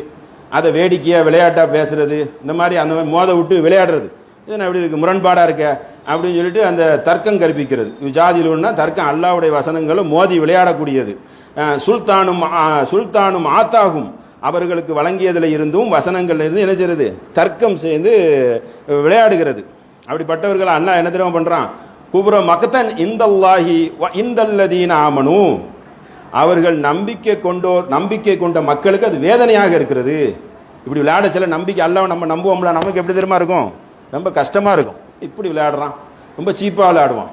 அதை வேடிக்கையா விளையாட்டா பேசுறது, இந்த மாதிரி அந்த மாதிரி மோத விட்டு விளையாடுறது, இது எப்படி இருக்கு, முரண்பாடா இருக்க அப்படின்னு சொல்லிட்டு அந்த தர்க்கம் கற்பிக்கிறது. யுஜாதிலூன்னா தர்க்கம், அல்லாஹ்வுடைய வசனங்களும் மோதி விளையாடக்கூடியது. சுல்தானும் ஆத்தாகும், அவர்களுக்கு வழங்கியதில் இருந்தும் வசனங்கள்ல இருந்து என்ன செய்யறது, தர்க்கம் செய்து விளையாடுகிறது. அப்படிப்பட்டவர்கள் அல்லாஹ் என்ன தெரியுமா பண்றான், குபுர மக்கத்தன் இந்தல்லாஹி இந்தல்லதீன ஆமனு, அவர்கள் நம்பிக்கை கொண்ட மக்களுக்கு அது வேதனையாக இருக்கிறது. இப்படி விளையாட சில நம்பிக்கை, அல்லாஹ் நம்ம நம்புவோம்ல, நமக்கு எப்படி தெரியுமா இருக்கும், ரொம்ப கஷ்டமா இருக்கும். இப்படி விளையாடுறான், ரொம்ப சீப்பா விளையாடுவான்.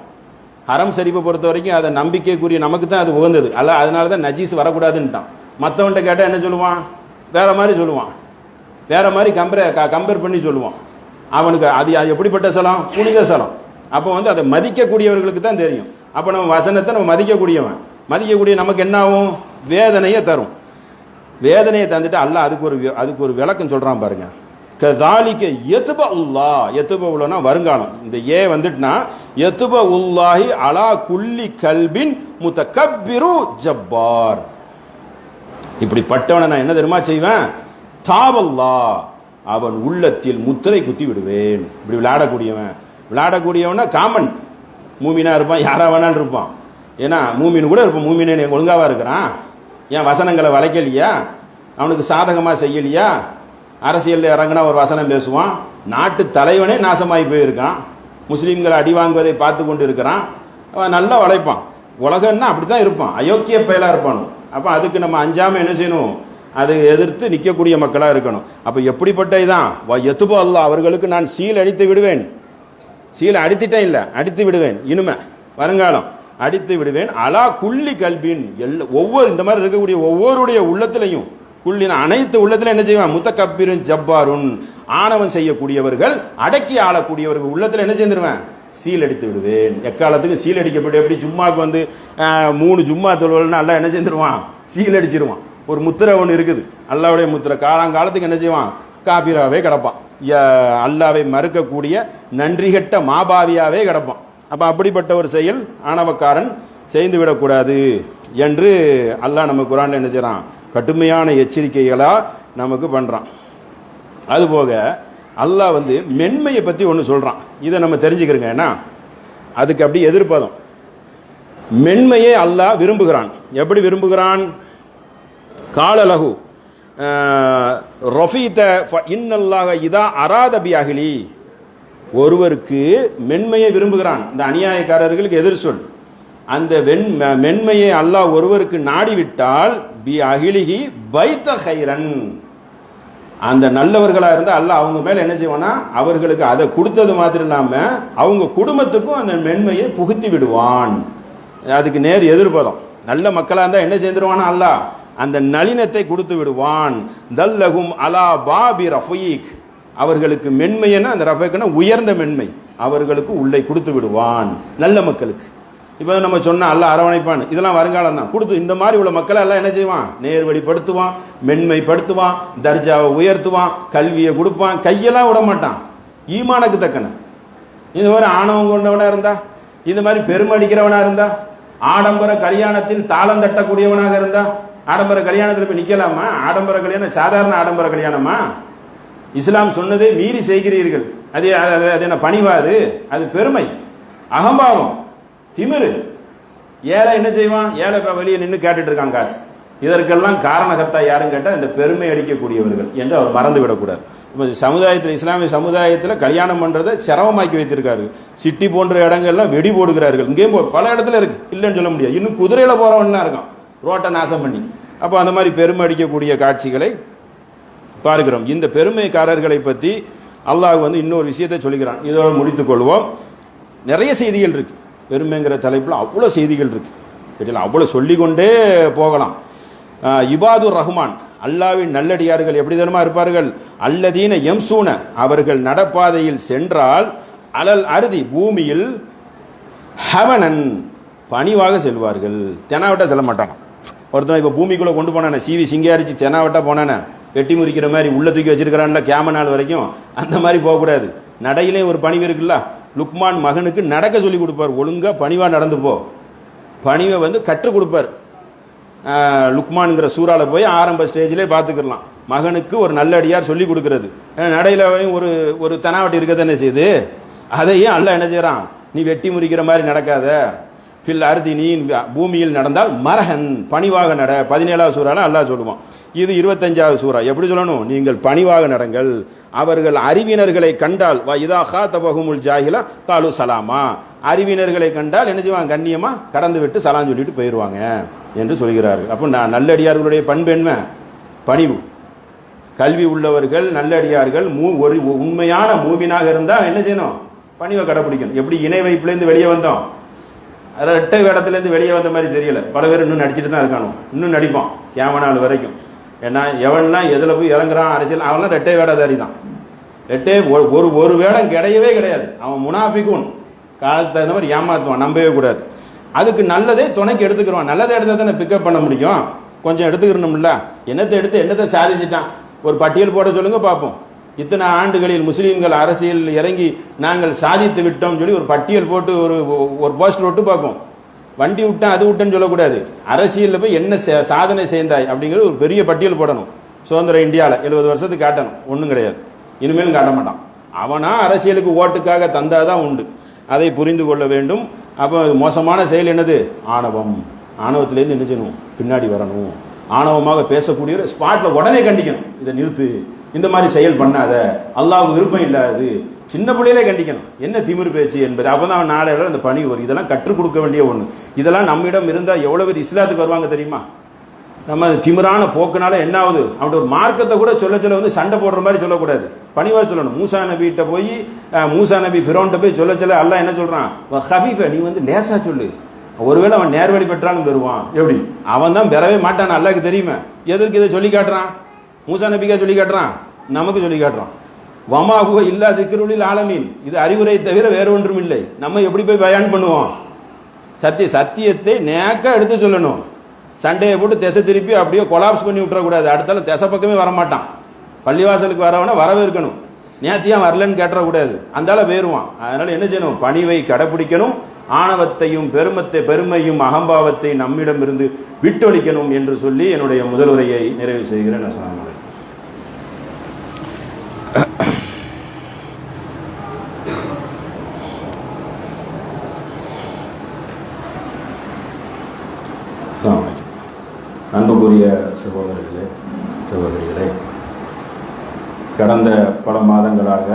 ஹரம் ஷரீஃபை பொறுத்த வரைக்கும் அதை நம்பிக்கைக்குரிய நமக்கு தான் அது உகந்தது, அல்ல அதனால தான் நஜீஸ் வரக்கூடாதுன்ட்டான். மற்றவன்கிட்ட கேட்டால் என்ன சொல்லுவான், வேற மாதிரி சொல்லுவான், வேற மாதிரி கம்பேர் பண்ணி சொல்லுவான். அவனுக்கு அது எப்படிப்பட்ட ஸ்தலம், புனித ஸ்தலம். அப்போ வந்து அதை மதிக்கக்கூடியவர்களுக்கு தான் தெரியும். அப்போ நம்ம வசனத்தை நம்ம மதிக்கக்கூடிய நமக்கு என்ன ஆகும், வேதனையை தரும். வேதனையை தந்துட்டு அல்லாஹ் அதுக்கு ஒரு விளக்கம் சொல்றான் பாருங்க. கதாலிக்க எத்துப உல்லா, எத்துப உள்ளனா வருங்காலம், இந்த ஏ வந்துட்டுனா எத்துப உல்லாஹி அலா குல்லி கல்பின் முத்தகப்பிரு ஜப்பார். இப்படிப்பட்டவனை நான் என்ன தெரியுமா செய்வேன், தாவல்லா, அவன் உள்ளத்தில் முத்திரை குத்தி விடுவேன். இப்படி விளையாடக்கூடியவனா காமன் மூமினா இருப்பான், யாரா வேணாலும் இருப்பான். ஏன்னா மூமின் கூட இருப்பான், மூமினே ஒழுங்காவா இருக்கிறான், ஏன் வசனங்களை வளைக்கலையா, அவனுக்கு சாதகமாக செய்யலையா, அரசியலில் இறங்கினா ஒரு வசனம் பேசுவான், நாட்டு தலைவனே நாசமாகி போயிருக்கான், முஸ்லீம்களை அடி வாங்குவதை பார்த்து கொண்டு இருக்கிறான், அவன் நல்லா வளைப்பான். உலகம்னா அப்படி தான் இருப்பான், அயோக்கிய பயலாக இருப்பான். அப்போ அதுக்கு நம்ம அஞ்சாமல் என்ன செய்யணும், அதை எதிர்த்து நிற்கக்கூடிய மக்களாக இருக்கணும். அப்போ எப்படிப்பட்ட இதான் எத்துபோ அல்லா, அவர்களுக்கு நான் சீல் அடித்து விடுவேன், சீலை அடித்துட்டேன் இல்லை அடித்து விடுவேன், இனிமே வருங்காலம் அடித்து விடுவேன். அலா குள்ளி கல்பின், ஒவ்வொரு இந்த மாதிரி இருக்கக்கூடிய ஒவ்வொருடைய உள்ளத்திலையும், குள்ளின அனைத்து உள்ளத்திலும் என்ன செய்வான், முத்தகப்பிரும் ஜப்பாருன், ஆணவன் செய்யக்கூடியவர்கள், அடக்கி ஆளக்கூடியவர்கள் உள்ளத்தில் என்ன செய்திருவேன், சீல் அடித்து விடுவேன். எக்காலத்துக்கு சீல் அடிக்கப்பட்டு, எப்படி ஜும்மாக்கு வந்து 3 ஜும்மா தொழுவல்னா எல்லாம் என்ன செஞ்சிருவான், சீல் அடிச்சிருவான். ஒரு முத்திரை ஒன்று இருக்குது, அல்லாவுடைய முத்திரை. காலங்காலத்துக்கு என்ன செய்வான்? காபிராவே கிடப்பான், அல்லாவை மறுக்கக்கூடிய நன்றிகட்ட மாபாவியாவே கிடப்பான். அப்ப அப்படிப்பட்ட ஒரு செயல் ஆணவக்காரன் செய்து விடக்கூடாது என்று அல்லாஹ் நம்ம குர்ஆன்ல என்ன செய்யறான்? கடுமையான எச்சரிக்கைகளா நமக்கு பண்றான். அதுபோக அல்லாஹ் மென்மையை பத்தி ஒன்று சொல்றான். இதை நம்ம தெரிஞ்சுக்கிறோங்க. ஏன்னா அதுக்கு அப்படி எதிர்ப்பதம். மென்மையை அல்லாஹ் விரும்புகிறான். எப்படி விரும்புகிறான்? காலலகு ரஃபீத இன்னல்லாஹ இதா அராத பிஅஹ்லி. ஒருவருக்கு மென்மையை விரும்புகிறான். இந்த அநியாயக்காரர்களுக்கு எதிர் சொல். அந்த மென்மையை அல்லாஹ் ஒருவருக்கு நாடிவிட்டால் பி அஹ்லிஹி பைத கைரன், அந்த நல்லவர்களா இருந்தால் அல்லாஹ் அவங்க மேல என்ன செய்வானா? அவர்களுக்கு அதை கொடுத்தது மாத்திரம் இல்லாம அவங்க குடும்பத்துக்கும் அந்த மென்மையை புகுத்தி விடுவான். அதுக்கு நேர் எதிர்பதம். நல்ல மக்களா இருந்தா என்ன செய்திருவானா? அல்லாஹ் அந்த நளினத்தை கொடுத்து விடுவான். தல்லஹும் அலா பாபி ரஃபீக், அவர்களுக்கு மென்மைன்னா அந்த ரஃபீக்னா உயர்ந்த மென்மை, அவர்களுக்கு உள்ளே கொடுத்து விடுவான் நல்ல மக்களுக்கு. இப்போ நம்ம சொன்னா அல்லாஹ் அரவணைப்பான், இதெல்லாம் வருங்காலம் தான். கொடுத்து இந்த மாதிரி உள்ள மக்களை எல்லாம் என்ன செய்வான்? நேர்வழிப்படுத்துவான், மென்மைப்படுத்துவான், தர்ஜாவை உயர்த்துவான், கல்வியை கொடுப்பான், கையெல்லாம் விட மாட்டான். ஈமானுக்கு தக்கன. இந்த மாதிரி ஆணவம் கொண்டவனா இருந்தா, இந்த மாதிரி பெருமடிக்கிறவனா இருந்தா, ஆடம்பர கல்யாணத்தில் தாளம் தட்டக்கூடியவனாக இருந்தா, ஆடம்பர கல்யாணத்தில் போய் நிக்கலாமா? ஆடம்பர கல்யாணம் சாதாரண ஆடம்பர கல்யாணமா? இஸ்லாம் சொன்னதே மீறி செய்கிறீர்கள். அது என்ன பணிவாது? அது பெருமை, அகம்பாவம், திமிரு. ஏழை என்ன செய்வான்? ஏழை வெளியே நின்று கேட்டுட்டு இருக்கான் காசு. இதற்கெல்லாம் காரணகர்த்தா யாரும் கேட்டால் இந்த பெருமை அடிக்கக்கூடியவர்கள் என்று அவர் மறந்து விடக்கூடாது. இப்போ சமுதாயத்தில், இஸ்லாமிய சமுதாயத்தில் கல்யாணம் பண்றதை சிரமமாக்கி வைத்திருக்காரு. சிட்டி போன்ற இடங்கள்லாம் வெடி போடுகிறார்கள். இங்கேயும் பல இடத்துல இருக்கு, இல்லைன்னு சொல்ல முடியாது. இன்னும் குதிரையில போறவன் இருக்கான், ரோட்டை நாசம் பண்ணி. அப்போ அந்த மாதிரி பெருமை அடிக்கக்கூடிய காட்சிகளை பார்க்கிறோம். இந்த பெருமைக்காரர்களை பற்றி அல்லாஹ் இன்னொரு விஷயத்தை சொல்லுகிறான். இதோடு முடித்துக் கொள்வோம். நிறைய செய்திகள் இருக்கு. பெருமைங்கிற தலைப்பில் அவ்வளோ செய்திகள் இருக்கு. அவ்வளோ சொல்லிக்கொண்டே போகலாம். இபாதுர் ரஹ்மான், அல்லாவின் நல்லடியார்கள் எப்படி தெரியுமா இருப்பார்கள்? அல்லதீன யம்சூன, அவர்கள் நடப்பாதையில் சென்றால் அலல் அருதி, பூமியில் ஹவனன், பணிவாக செல்வார்கள். தெனாவட்டா செல்ல மாட்டாங்க. ஒருத்தன் இப்போ பூமிக்குள்ளே கொண்டு போனானே, சிவி சிங்காரிச்சு தெனாவட்டா போனானே, வெட்டி முறிக்கிற மாதிரி உள்ள தூக்கி வச்சிருக்கிறான்ல கேம நாள் வரைக்கும், அந்த மாதிரி போகக்கூடாது. நடையிலே ஒரு பணிவு இருக்குல்ல. லுக்மான் மகனுக்கு நடக்க சொல்லி கொடுப்பார். ஒழுங்கா பணிவா நடந்து போ, பணிவை கற்றுக் கொடுப்பார். லுக்மான்ங்கிற சூறால போய் ஆரம்ப ஸ்டேஜிலே பார்த்துக்கலாம். மகனுக்கு ஒரு நல்ல அடியார் சொல்லி கொடுக்கிறது. நடையில ஒரு தெனாவட்டி இருக்கதானே செய்யுது. அதையும் அல்லாஹ் என்ன செய்யறான்? நீ வெட்டி முறிக்கிற மாதிரி நடக்காத, ஃபில் அர்தி, நீ பூமியில் நடந்தால் மரஹன், பணிவாக நட. 17வது சூறால அல்லாஹ் சொல்லுவான். இது 25வது சூறா. எப்படி சொல்லணும்? நீங்கள் பணிவாக நடங்கள். அவர்கள் அறிவினர்களை கண்டால் இதா காத்தபஹுமுல் ஜாஹிலா காலு சலாமா, அறிவினர்களை கண்டால் என்ன செய்வாங்க? கண்ணியமா கடந்து விட்டு சலாம் சொல்லிட்டு போயிடுவாங்க என்று சொல்கிறார்கள். அப்போ நல்லடியார்களுடைய பண்பு என்ன? பணிவு. கல்வி உள்ளவர்கள் நல்லடியார்கள் ஒரு உண்மையான மூமினாக இருந்தால் என்ன செய்யணும்? பணிவை கடைபிடிக்கணும். எப்படி இணை வைப்புலேருந்து வெளியே வந்தோம், ரெட்டை வேடத்திலேருந்து வெளியே வந்த மாதிரி தெரியல. பல பேர் இன்னும் நடிச்சுட்டு தான் இருக்கானோ, இன்னும் நடிப்பான் கேமநாள் வரைக்கும். ஏன்னா எவன்லாம் எதில் போய் இறங்குறான் அரசியல், அவன்லாம் ரெட்டை வேடதாரி தான். ரெட்டை ஒரு வேடம் கிடையவே கிடையாது. அவன் முனாஃபிகுன், காலத்துக்கு தகுந்த மாதிரி ஏமாத்துவான், நம்பவே கூடாது. அதுக்கு நல்லதே துணைக்கு எடுத்துக்கிறான். நல்லதை எடுத்தா தானே பிக்கப் பண்ண முடியும். கொஞ்சம் எடுத்துக்கணும்ல. என்னத்தை எடுத்து என்னத்தை சாதிச்சுட்டான்? ஒரு பட்டியல் போட சொல்லுங்க பார்ப்போம். இத்தனை ஆண்டுகளில் முஸ்லீம்கள் அரசியல் இறங்கி நாங்கள் சாதித்து விட்டோம் சொல்லி ஒரு பட்டியல் போட்டு ஒரு போஸ்டர் விட்டு பார்ப்போம். வண்டி விட்டேன் அது விட்டேன்னு சொல்லக்கூடாது. அரசியலில் போய் என்ன சாதனை செய்தாய் அப்படிங்கிறது ஒரு பெரிய பட்டியல் போடணும். சுதந்திர இந்தியாவில் 70 வருஷத்துக்கு காட்டணும். ஒன்றும் கிடையாது, இனிமேலும் காட்ட மாட்டான். அவனா அரசியலுக்கு ஓட்டுக்காக தந்தாதான் உண்டு. அதை புரிந்து கொள்ள வேண்டும். அப்போ மோசமான செயல் என்னது? ஆணவம். ஆணவத்திலேருந்து என்ன செய்யணும்? பின்னாடி வரணும். ஆணவமாக பேசக்கூடிய ஸ்பாட்ல உடனே கண்டிக்கணும். இதை நிறுத்து, இந்த மாதிரி செயல் பண்ணாத, அல்லாஹ்வுக்கு விருப்பம் இல்லாது, சின்ன பிள்ளையிலே கண்டிக்கணும். என்ன திமிரு பேச்சு என்பது. அப்பதான் நாளையில அந்த பணி வரும். இதெல்லாம் கற்றுக் கொடுக்க வேண்டிய ஒண்ணு. இதெல்லாம் நம்மிடம் இருந்தால் எவ்வளவு பேர் இஸ்லாத்துக்கு வருவாங்க தெரியுமா? நம்ம திமிரான போக்குனால என்ன ஆகுது? அவன் ஒரு மார்க்கத்தை கூட சொல்ல சண்டை போடுற மாதிரி சொல்லக்கூடாது, பணிவா சொல்லணும். மூசா நபிகிட்ட போய், மூசா நபி ஃபிரௌன்ட்ட போய் சொல்ல அல்லாஹ் என்ன சொல்றான்? ஹஃபீஃபா, நீ லேசா சொல்லு, ஒருவேளை அவன் நேர்வழி பெற்றாலும் பெறுவான். எப்படி? அவன் தான் பெறவே மாட்டான், அல்லாஹ்க்கு தெரியுமா. எதற்கு இதை சொல்லி காட்டுறான்? மூசா நபிக்கா சொல்லி காட்டுறான், நமக்கு சொல்லி காட்டுறான். வமாஹுவ இல்லா திக்ருலில் ஆலமீன், இது அறிவுரை தவிர வேற ஒன்றும் இல்லை. நம்ம எப்படி போய் பயான் பண்ணுவோம்? சத்தியத்தை நேக்கா எடுத்து சொல்லணும். சண்டையை போட்டு திசை திருப்பி அப்படியே கொலாப்ஸ் பண்ணி விட்டுறக்கூடாது. அடுத்தால திசை பக்கமே வரமாட்டான். பள்ளிவாசலுக்கு வரவன வரவேற்கணும். நேத்தியா வரலன்னு கேட்டக்கூடாது, அந்தால வேறுவான். அதனால என்ன செய்யணும்? பணிவை கடைபிடிக்கணும். ஆணவத்தையும் பெருமையும் அகம்பாவத்தை நம்மிடமிருந்து விட்டொழிக்கணும் என்று சொல்லி என்னுடைய முதல் உரையை நிறைவு செய்கிறேன். அஸ்ஸலாமு அலைக்கும். அன்புக்குரிய சகோதரர்களே, சகோதரிகளே, கடந்த பல மாதங்களாக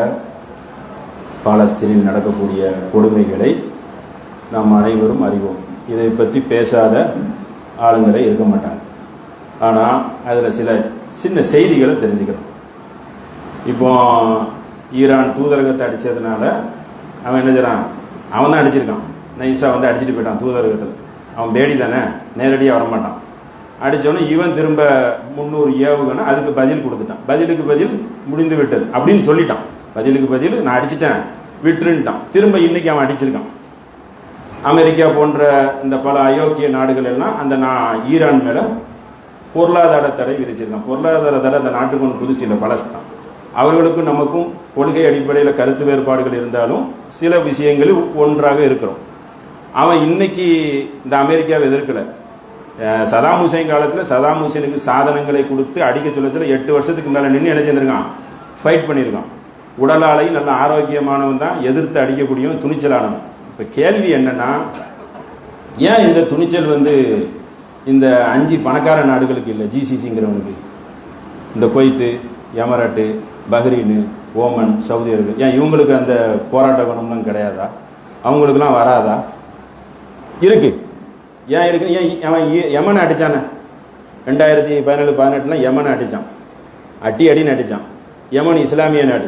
பாலஸ்தீனில் நடக்கக்கூடிய கொடுமைகளை நாம் அனைவரும் அறிவோம். இதை பற்றி பேசாத ஆளுங்களே இருக்க மாட்டாங்க. ஆனால் அதில் சில சின்ன செய்திகளை தெரிஞ்சுக்கணும். இப்போ ஈரான் தூதரகத்தை அடித்ததுனால அவன் என்ன செய்கிறான்? அவன் தான் அடிச்சிருக்கான். நைஸாக வந்து அடிச்சுட்டு போயிட்டான் தூதரகத்தில். அவன் பேடி தானே, நேரடியாக வரமாட்டான். அடித்தோன்னே இவன் திரும்ப 300 ஏவுகணை அதுக்கு பதில் கொடுத்துட்டான். பதிலுக்கு பதில் முடிந்து விட்டது அப்படின்னு சொல்லிட்டான். பதிலுக்கு பதில் நான் அடிச்சிட்டேன் விட்டுருன்ட்டான். திரும்ப இன்னைக்கு அவன் அடிச்சிருக்கான். அமெரிக்கா போன்ற இந்த பல அயோக்கிய நாடுகள் எல்லாம் அந்த ஈரான் மேலே பொருளாதார தடை விதிச்சிருக்கான். பொருளாதார தடை அந்த நாட்டுக்கு ஒன்று புதுசு இல்லை, பலஸ்தான். அவர்களுக்கும் நமக்கும் கொள்கை அடிப்படையில் கருத்து வேறுபாடுகள் இருந்தாலும் சில விஷயங்களில் ஒன்றாக இருக்கிறோம். அவன் இன்னைக்கு இந்த அமெரிக்காவை எதிர்க்கலை. சதாம் ஹுசைன் காலத்தில் சதாம் ஹுசைனுக்கு சாதனங்களை கொடுத்து அடிக்க சொல்லத்தில் 8 வருஷத்துக்கு மேலே நின்று என்ன செஞ்சிருக்கான்? ஃபைட் பண்ணியிருக்கான். உடலாலையும் நல்ல ஆரோக்கியமானவன் தான், எதிர்த்து அடிக்கக்கூடியவன், துணிச்சலானவன். இப்போ கேள்வி என்னன்னா, ஏன் இந்த துணிச்சல் வந்து இந்த 5 பணக்கார நாடுகளுக்கு இல்லை, ஜிசிசிங்கிறவனுக்கு? இந்த குவைத்து, எமராட்டு, பஹ்ரைனு, ஓமன், சவுதி அரேபியா, ஏன் இவங்களுக்கு அந்த போராட்ட குணம்லாம் கிடையாதா? அவங்களுக்குலாம் வராதா? இருக்கு. ஏன் இருக்கு? ஏன் அவன் யமனை அடித்தானே 2017-18 யமனை அடித்தான். அடின்னு அடித்தான். யமன் இஸ்லாமிய நாடு.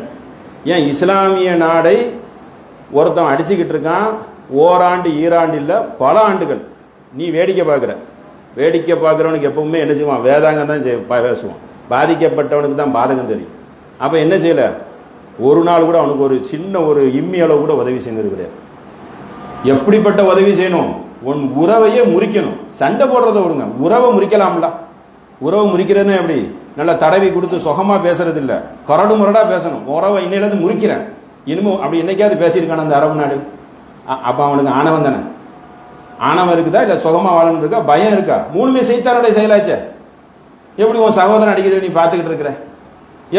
ஏன் இஸ்லாமிய நாடை ஒருத்தன் அடிச்சுக்கிட்டு இருக்கான்? ஓராண்டு ஈராண்டு இல்லை, பல ஆண்டுகள். நீ வேடிக்கை பார்க்குற. வேடிக்கை பார்க்குறவனுக்கு எப்பவுமே என்ன செய்வான்? வேதாங்கம் தான் பேசுவான். பாதிக்கப்பட்டவனுக்கு தான் பாதகம் தெரியும். அப்போ என்ன செய்யலை? ஒரு நாள் கூட அவனுக்கு ஒரு சின்ன ஒரு இம்மி அளவு கூட உதவி செய்தது கிடையாது. எப்படிப்பட்ட உதவி செய்யணும்? உன் உறவையே முறிக்கணும். சண்டை போடுறத விடுங்க, உறவை முறிக்கலாம்ல. உறவு முறிக்கிறதுன்னு எப்படி? நல்லா தடவி கொடுத்து சுகமாக பேசுறது இல்லை, கரடு முரடாக பேசணும். உறவை இன்னையிலேருந்து முறிக்கிறேன் இனிமேல் அப்படி என்னைக்காவது பேசியிருக்கான அந்த அரபு நாடு? அப்போ அவனுக்கு ஆணவம் தானே? ஆணவம் இருக்குதா இல்லை சுகமாக வாழணும் இருக்கா, பயம் இருக்கா? மூணுமே சைத்தானுடைய செயலாச்சே. எப்படி உன் சகோதரன் அடிக்கிறது நீ பார்த்துக்கிட்டு இருக்கிற?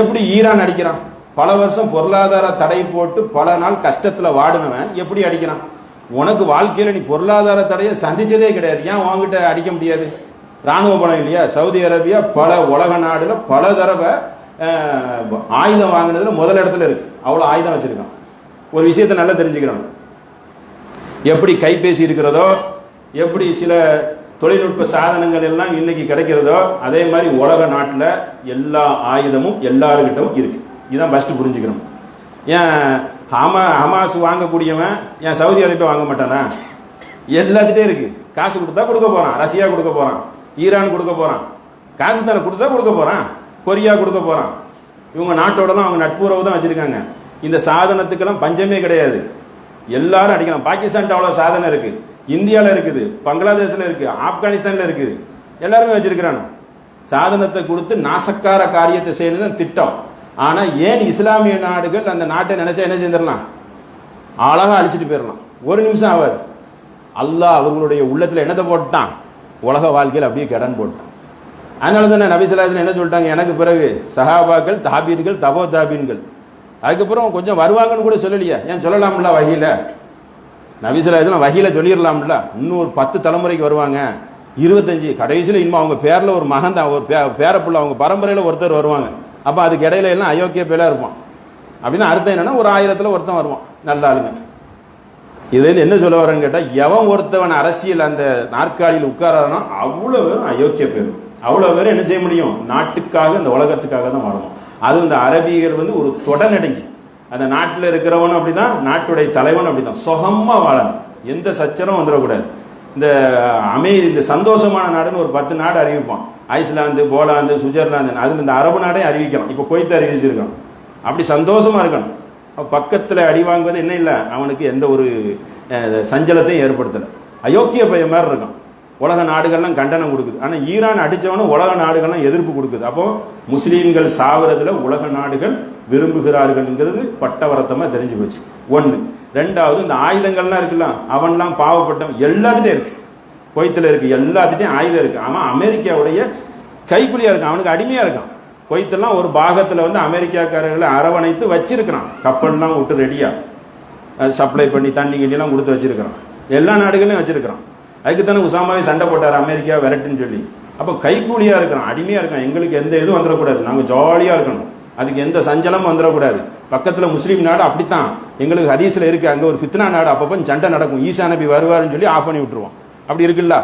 எப்படி ஈரான் அடிக்கிறான்? பல வருஷம் பொருளாதார தடை போட்டு பல நாள் கஷ்டத்தில் வாடினவன் எப்படி அடிக்கிறான்? உனக்கு வாழ்க்கையில் நீ பொருளாதார தடையை சந்திச்சதே கிடையாது, ஏன் உங்ககிட்ட அடிக்க முடியாது? இராணுவ பலம் இல்லையா? சவுதி அரேபியா பல உலக நாடுல பல தடவை ஆயுதம் வாங்கினதுல முதல் இடத்துல இருக்கு. அவ்வளோ ஆயுதம் வச்சிருக்கான். ஒரு விஷயத்தை நல்லா தெரிஞ்சுக்கிறோம். எப்படி கைபேசி இருக்கிறதோ, எப்படி சில தொழில்நுட்ப சாதனங்கள் எல்லாம் இன்னைக்கு கிடைக்கிறதோ, அதே மாதிரி உலக நாட்டில் எல்லா ஆயுதமும் எல்லாருக்கிட்டும் இருக்கு. இதுதான் ஃபர்ஸ்ட் புரிஞ்சுக்கிறோம். ஏன் ஹமாஸ் வாங்கக்கூடியவன் ஏன் சவுதி அரேபியா வாங்க மாட்டானா? எல்லாத்திட்டே இருக்கு. காசு கொடுத்தா கொடுக்க போறான். ரஷ்யா கொடுக்க போறான், ஈரான் கொடுக்க போறான். காசு தானே கொடுத்தா கொடுக்க போறான். கொரியா கொடுக்க போறான். இவங்க நாட்டோடலாம் அவங்க நட்புறவு தான் வச்சிருக்காங்க. இந்த சாதனத்துக்கெல்லாம் பஞ்சமே கிடையாது. எல்லாரும் அடிக்கலாம். பாகிஸ்தான் அவ்வளோ சாதனை இருக்கு, இந்தியாவில் இருக்குது, பங்களாதேஷில் இருக்கு, ஆப்கானிஸ்தானில் இருக்குது. எல்லாருமே வச்சிருக்கிறாங்க. சாதனத்தை கொடுத்து நாசக்கார காரியத்தை செய்யறது திட்டம். ஆனா ஏன் இஸ்லாமிய நாடுகள் அந்த நாட்டை நினைச்சா என்ன செஞ்சிடலாம்? அழகா அழிச்சிட்டு போயிடலாம். ஒரு நிமிஷம் ஆகாது. அல்லாஹ் அவர்களுடைய உள்ளத்துல என்னத்தை போட்டான்? உலக வாழ்க்கையில் அப்படியே கடன் போட்டான். அதனால தானே நபி ஸல்லல்லாஹு அலைஹி வஸல்லம் என்ன சொல்லிட்டாங்க? எனக்கு பிறகு சஹாபாக்கள், தாபீன்கள், தபோ தாபீன்கள், அதுக்கப்புறம் கொஞ்சம் வருவாங்கன்னு கூட சொல்லலையா? ஏன் சொல்லலாம்ல? வகையில நபி ஸல்லல்லாஹு அலைஹி வஸல்லம் வகையில சொல்லிடலாம்ல. இன்னும் ஒரு 10 தலைமுறைக்கு வருவாங்க, 25 கடைசியில் இன்னும் அவங்க பேர்ல ஒரு மகன் தான், ஒரு பேரப்புள்ள, அவங்க பரம்பரையில ஒருத்தர் வருவாங்க. அப்ப அதுக்கு இடையில எல்லாம் அயோக்கிய பேரா இருப்பான். அப்படின்னா அர்த்தம் என்னன்னா, ஒரு 1000ல் ஒருத்தன் வருவான், நல்ல ஆளுங்க. இதுல என்ன சொல்ல வரேன்னு கேட்டா, எவன் ஒருத்தவன் அரசியல் அந்த நாற்காலியில் உட்காரானா அவ்வளவு பேரும் அயோக்கிய பேர். அவ்வளவு பேரும் என்ன செய்ய முடியும்? நாட்டுக்காக, இந்த உலகத்துக்காக தான் வரணும். அது இந்த அரபிகள் வந்து ஒரு தொடநடுங்கி. அந்த நாட்டில் இருக்கிறவனும் அப்படிதான், நாட்டுடைய தலைவன் அப்படிதான். சுகமா வாழணும், எந்த சச்சரவும் வந்துடக்கூடாது. இந்த சந்தோஷமான நாடுன்னு ஒரு 10 நாடு அறிவிப்பான். ஐஸ்லாந்து, போலாந்து, சுவிட்சர்லாந்து, அதுல இந்த அரபு நாடே அறிவிக்கலாம். இப்போ குவைத்தை அறிவிச்சிருக்கான். அப்படி சந்தோஷமா இருக்கணும். பக்கத்தில் அடி வாங்குவது என்ன இல்லை, அவனுக்கு எந்த ஒரு சஞ்சலத்தையும் ஏற்படுத்தலை. அயோக்கிய பையன் மாதிரி இருக்கான். உலக நாடுகள்லாம் கண்டனம் கொடுக்குது. ஆனால் ஈரான் அடித்தவனும் உலக நாடுகள்லாம் எதிர்ப்பு கொடுக்குது. அப்போ முஸ்லீம்கள் சாவறதுல உலக நாடுகள் விரும்புகிறார்கள்ங்கிறது பட்டவரத்தமாக தெரிஞ்சு போச்சு. ஒன்று. ரெண்டாவது, இந்த ஆயுதங்கள்லாம் இருக்குல்ல, அவன்லாம் பாவப்பட்டவன் எல்லாத்துட்டையும் இருக்கு. குவைத்தில் இருக்கு, எல்லாத்துட்டையும் ஆயுதம் இருக்கு. அவன் அமெரிக்காவுடைய கைக்குலியாக இருக்கான், அவனுக்கு அடிமையாக இருக்கான். குவைத்தெல்லாம் ஒரு பாகத்தில் வந்து அமெரிக்காக்காரர்களை அரவணைத்து வச்சிருக்கிறான். கப்பல்லாம் விட்டு ரெடியாக சப்ளை பண்ணி தண்ணி கிண்ணிலாம் கொடுத்து வச்சிருக்கிறான். எல்லா நாடுகளையும் வச்சிருக்கிறான். அதுக்கு தானே உசாமாவே சண்டை போட்டார் அமெரிக்கா விரட்டுன்னு சொல்லி. அப்போ கைக்கூலியாக இருக்கிறான், அடிமையாக இருக்கான். எங்களுக்கு எந்த இதுவும் வந்துடக்கூடாது, நாங்கள் ஜாலியாக இருக்கணும், அதுக்கு எந்த சஞ்சலமும் வந்துடக்கூடாது. பக்கத்தில் முஸ்லீம் நாடு அப்படித்தான், எங்களுக்கு ஹதீஸில் இருக்குது, அங்கே ஒரு ஃபித்னா நாடு, அப்பப்போ சண்டை நடக்கும், ஈசா நபி வருவாருன்னு சொல்லி ஆஃப் பண்ணி விட்டுருவோம். அப்படி இருக்குல்ல.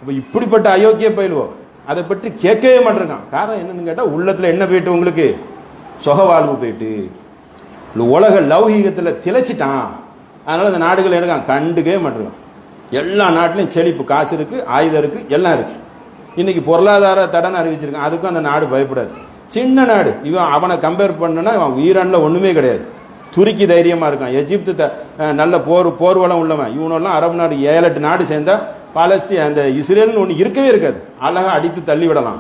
அப்போ இப்படிப்பட்ட அயோக்கிய பயிலுவோம் அதை பற்றி கேட்கவே மாட்டிருக்கான். காரணம் என்னன்னு கேட்டால், உள்ளத்தில் என்ன போயிட்டு உங்களுக்கு சொகவாழ்வு போயிட்டு உலக லௌகீகத்தில் திளைச்சிட்டான். அதனால் அந்த நாடுகள் எடுக்கான் கண்டுக்கவே மாட்டிருக்கான். எல்லா நாட்டிலையும் செழிப்பு, காசு இருக்குது, ஆயுதம் இருக்குது, எல்லாம் இருக்குது. இன்னைக்கு பொருளாதார தடனை அறிவிச்சிருக்கான், அதுக்கும் அந்த நாடு பயப்படாது. சின்ன நாடு இவன், அவனை கம்பேர் பண்ணனா இவன் ஈரானில் ஒன்றுமே கிடையாது. துருக்கி தைரியமாக இருக்கான், எஜிப்து நல்ல போர்வளம் உள்ளவன். இவனெல்லாம் அரபு நாடு 7-8 நாடு சேர்ந்தா பாலஸ்தீன் அந்த இஸ்ரேல்னு ஒன்று இருக்கவே இருக்காது, அழகாக அடித்து தள்ளி விடலாம்.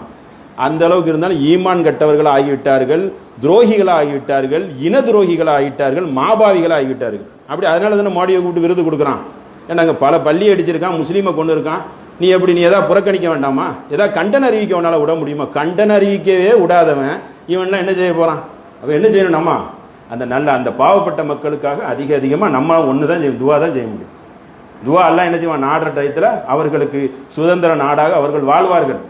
அந்த அளவுக்கு இருந்தாலும் ஈமான் கட்டவர்கள் ஆகிவிட்டார்கள், துரோகிகளாக ஆகிவிட்டார்கள், இன துரோகிகளாக ஆகிவிட்டார்கள், மாபாவிகளாக ஆகிவிட்டார்கள். அப்படி அதனால தானே மோடியை கூப்பிட்டு விருது கொடுக்குறான். ஏன்னாங்க பல பள்ளி அடிச்சிருக்கான், முஸ்லீமை கொண்டு இருக்கான். நீ எப்படி நீ எதாவது புறக்கணிக்க வேண்டாமா? ஏதாவது கண்டன அறிவிக்க வேணால விட முடியுமா? கண்டன அறிவிக்கவே விடாதவன் இவன்லாம் என்ன செய்ய போறான்? அவன் என்ன செய்யணும்? நம்ம அந்த நல்ல அந்த பாவப்பட்ட மக்களுக்காக அதிகமாக நம்ம ஒன்று தான் செய்யும், துவா தான் செய்ய முடியும். துவா எல்லாம் என்ன செய்வான்? நாடுற டயத்தில் அவர்களுக்கு சுதந்திர நாடாக அவர்கள் வாழ்வார்கள்,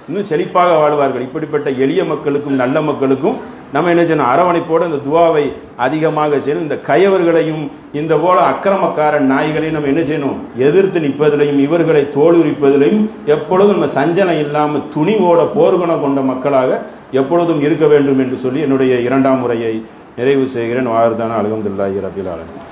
இன்னும் செழிப்பாக வாழ்வார்கள். இப்படிப்பட்ட எளிய மக்களுக்கும் நல்ல மக்களுக்கும் நம்ம என்ன செய்யணும்? அரவணைப்போடு அந்த துவாவை அதிகமாக செய்யணும். இந்த கயவர்களையும் இந்த போல அக்கிரமக்கார நாய்களையும் நம்ம என்ன செய்யணும்? எதிர்த்து நிற்பதிலையும் இவர்களை தோலுரிப்பதிலையும் எப்பொழுதும் நம்ம சஞ்சலம் இல்லாமல் துணிவோட போர்க்குணம் கொண்ட மக்களாக எப்பொழுதும் இருக்க வேண்டும் என்று சொல்லி என்னுடைய 2ஆம் முறையை நிறைவு செய்கிறேன். வார்தான அல்ஹம்துலில்லாஹி ரப்பில் ஆலமீன்.